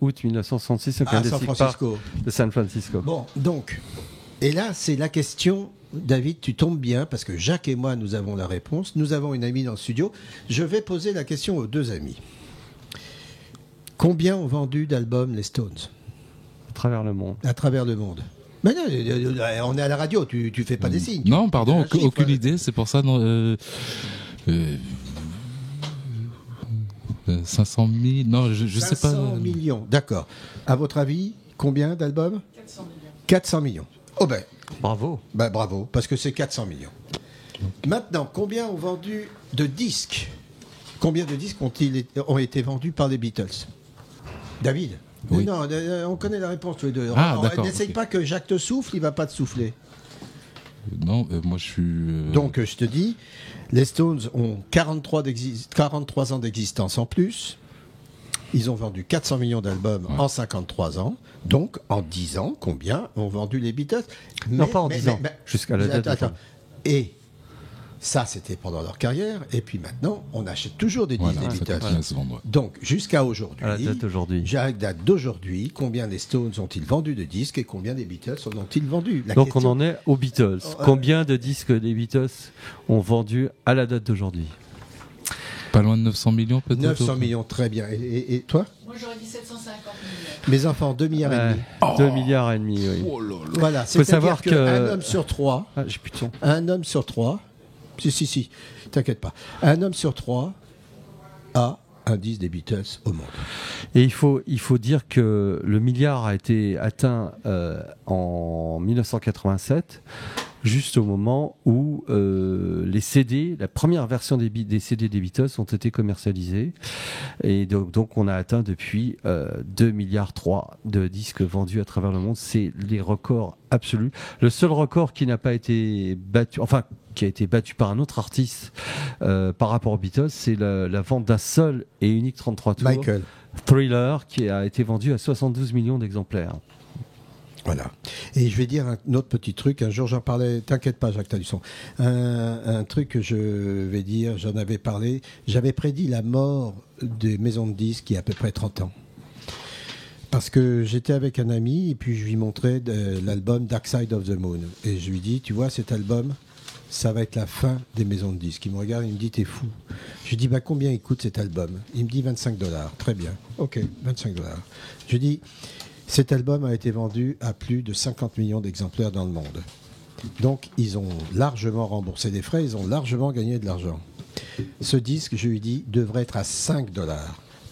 août 1966, au Candlestick Park de San Francisco. Bon, donc, et là, c'est la question... David, tu tombes bien, parce que Jacques et moi, nous avons la réponse. Nous avons une amie dans le studio. Je vais poser la question aux deux amis. Combien ont vendu d'albums les Stones ? À travers le monde. À travers le monde. Mais non, on est à la radio, tu fais pas des signes. Non, pardon, aucune idée, c'est pour ça. 500 000, non, je sais pas. 500 millions, d'accord. À votre avis, combien d'albums ? 400 millions. 400 millions. Oh ben. Bravo. Ben bravo, parce que c'est 400 millions. Maintenant, combien ont vendu de disques ? Combien de disques ont été vendus par les Beatles ? David ? Oui. Non, on connaît la réponse tous les deux. D'accord. N'essaye pas que Jacques te souffle, il va pas te souffler. Non, moi je suis... Donc je te dis, les Stones ont 43 ans d'existence en plus. Ils ont vendu 400 millions d'albums en 53 ans. Donc, en 10 ans, combien ont vendu les Beatles ? Non, pas en 10 ans, jusqu'à la date. Attends. Et ça, c'était pendant leur carrière. Et puis maintenant, on achète toujours des disques des Beatles. Donc, jusqu'à aujourd'hui, à la date d'aujourd'hui. Date d'aujourd'hui, combien les Stones ont-ils vendu de disques et combien les Beatles en ont-ils vendu ? Donc, on en est aux Beatles. Combien de disques les Beatles ont vendu à la date d'aujourd'hui ? Pas loin de 900 millions peut-être. 900 millions, très bien. Et toi ? Moi j'aurais dit 750 millions. Mes enfants, 2 milliards et demi. 2 milliards et demi, oui. Oh là là. Voilà, faut savoir c'est-à-dire qu'un homme sur 3... j'ai plus de son. Un homme sur 3... Si, t'inquiète pas. Un homme sur 3 a un disque des Beatles au monde. Et il faut dire que le milliard a été atteint en 1987, juste au moment où les CD, la première version des CD des Beatles ont été commercialisés. Et donc on a atteint depuis 2 milliards 3 de disques vendus à travers le monde. C'est les records absolus. Le seul record qui n'a pas été battu, enfin qui a été battu par un autre artiste par rapport aux Beatles, c'est la vente d'un seul et unique 33 tours. Michael. Thriller, qui a été vendu à 72 millions d'exemplaires. Voilà. Et je vais dire un autre petit truc. Un jour, j'en parlais. T'inquiète pas, Jacques Talusson. Un truc que je vais dire, j'en avais parlé. J'avais prédit la mort des maisons de disques il y a à peu près 30 ans. Parce que j'étais avec un ami et puis je lui montrais l'album Dark Side of the Moon. Et je lui dis, tu vois, cet album, ça va être la fin des maisons de disques. Il me regarde, il me dit, t'es fou. Je lui dis, combien il coûte cet album ? Il me dit $25. Très bien. Ok, $25. Je lui dis, cet album a été vendu à plus de 50 millions d'exemplaires dans le monde. Donc, ils ont largement remboursé des frais, ils ont largement gagné de l'argent. Ce disque, je lui dis, devrait être à $5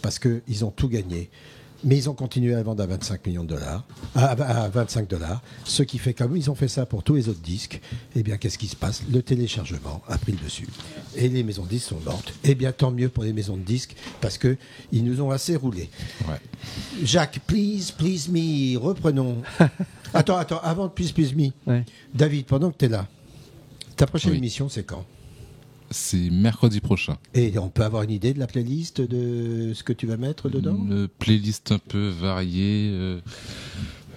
parce qu'ils ont tout gagné. Mais ils ont continué à vendre à 25 millions de dollars, à $25. Ce qui fait, comme ils ont fait ça pour tous les autres disques, eh bien, qu'est-ce qui se passe ? Le téléchargement a pris le dessus. Et les maisons de disques sont mortes. Eh bien, tant mieux pour les maisons de disques, parce qu'ils nous ont assez roulé. Ouais. Jacques, please me, reprenons. Attends, avant de please me. Ouais. David, pendant que tu es là, ta prochaine Oui. émission, c'est quand ? C'est mercredi prochain. Et on peut avoir une idée de la playlist, de ce que tu vas mettre dedans ? Une playlist un peu variée.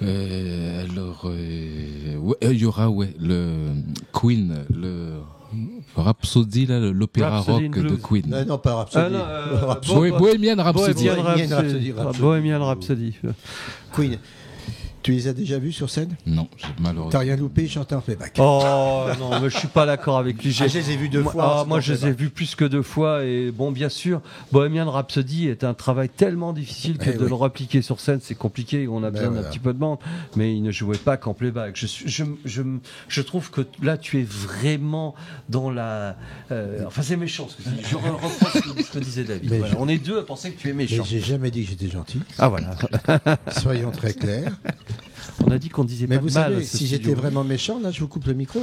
Alors, il y aura le Queen, le Rhapsody, là, l'opéra Rhapsody rock in de Blues. Queen. Non, pas Rhapsody. Bohemian Rhapsody. Bohemian Rhapsody. Queen. Tu les as déjà vus sur scène ? Non, j'ai malheureusement. T'as rien loupé, chanter en playback. Oh non, mais je suis pas d'accord avec lui. Je les ai vus 2 fois. Moi, je les ai vus plus que 2 fois. Et bon, bien sûr, Bohemian Rhapsody est un travail tellement difficile que de le repliquer sur scène, c'est compliqué. On a besoin d'un petit peu de monde. Mais il ne jouait pas qu'en playback. Je trouve que là, tu es vraiment dans la. Enfin, c'est méchant ce que tu dis. Je reprends ce que disait David. Mais Voilà. On est deux à penser que tu es méchant. Mais j'ai jamais dit que j'étais gentil. Ah voilà. Soyons très clairs. On a dit qu'on disait Mais pas vous de mal. savez, ce si studio. j'étais vraiment méchant, là, je vous coupe le micro.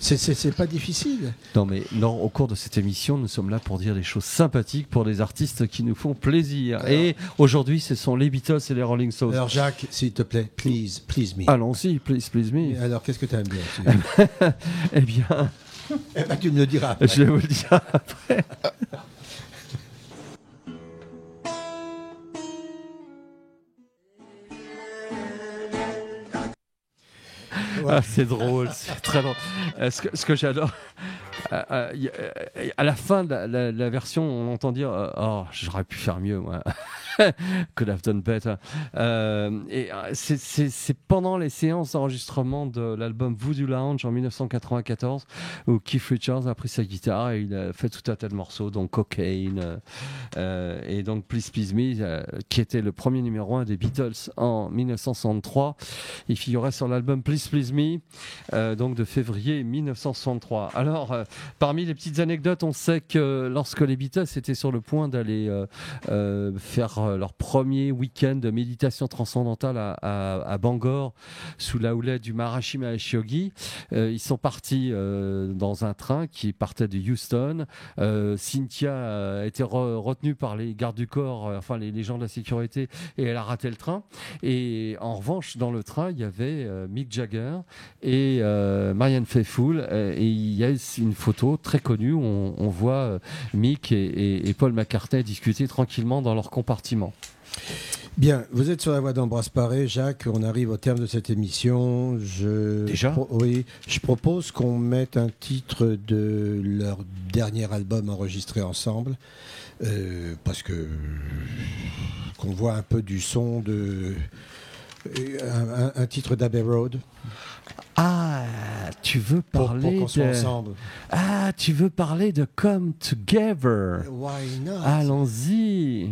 C'est pas difficile. Non, mais non, au cours de cette émission, nous sommes là pour dire des choses sympathiques pour des artistes qui nous font plaisir. Alors, et aujourd'hui, ce sont les Beatles et les Rolling Stones. Alors Jacques, s'il te plaît, please me. Allons-y, please me. Alors qu'est-ce que tu aimes bien Eh bien, Eh ben, tu me le diras après. je vais vous le dire après. Ah, c'est drôle, c'est très drôle. Ce que j'adore, à la fin de la version, on entend dire oh, j'aurais pu faire mieux, moi. Could have done better. C'est pendant les séances d'enregistrement de l'album Voodoo Lounge en 1994 où Keith Richards a pris sa guitare et il a fait tout un tas de morceaux, donc Cocaine et donc Please Please Me, qui était le premier numéro 1 des Beatles en 1963. Il figurait sur l'album Please Please Me, donc de février 1963. Alors, parmi les petites anecdotes, on sait que lorsque les Beatles étaient sur le point d'aller faire leur premier week-end de méditation transcendantale à Bangor sous la houlette du Maharishi Mahesh Yogi, ils sont partis dans un train qui partait de Houston. Cynthia a été retenue par les gardes du corps, enfin les gens de la sécurité, et elle a raté le train. Et en revanche, dans le train, il y avait Mick Jagger et Marianne Faithfull, et il y a une photo très connue où on voit Mick et Paul McCartney discuter tranquillement dans leur compartiment. Bien, vous êtes sur la voie d'Ambroise Paré, Jacques, on arrive au terme de cette émission. Déjà Oui, je propose qu'on mette un titre de leur dernier album enregistré ensemble, parce que qu'on voit un peu du son de un titre d'Abbey Road. Ah, tu veux parler pour qu'on soit ensemble. Ah, tu veux parler de Come Together. Why not? Allons-y.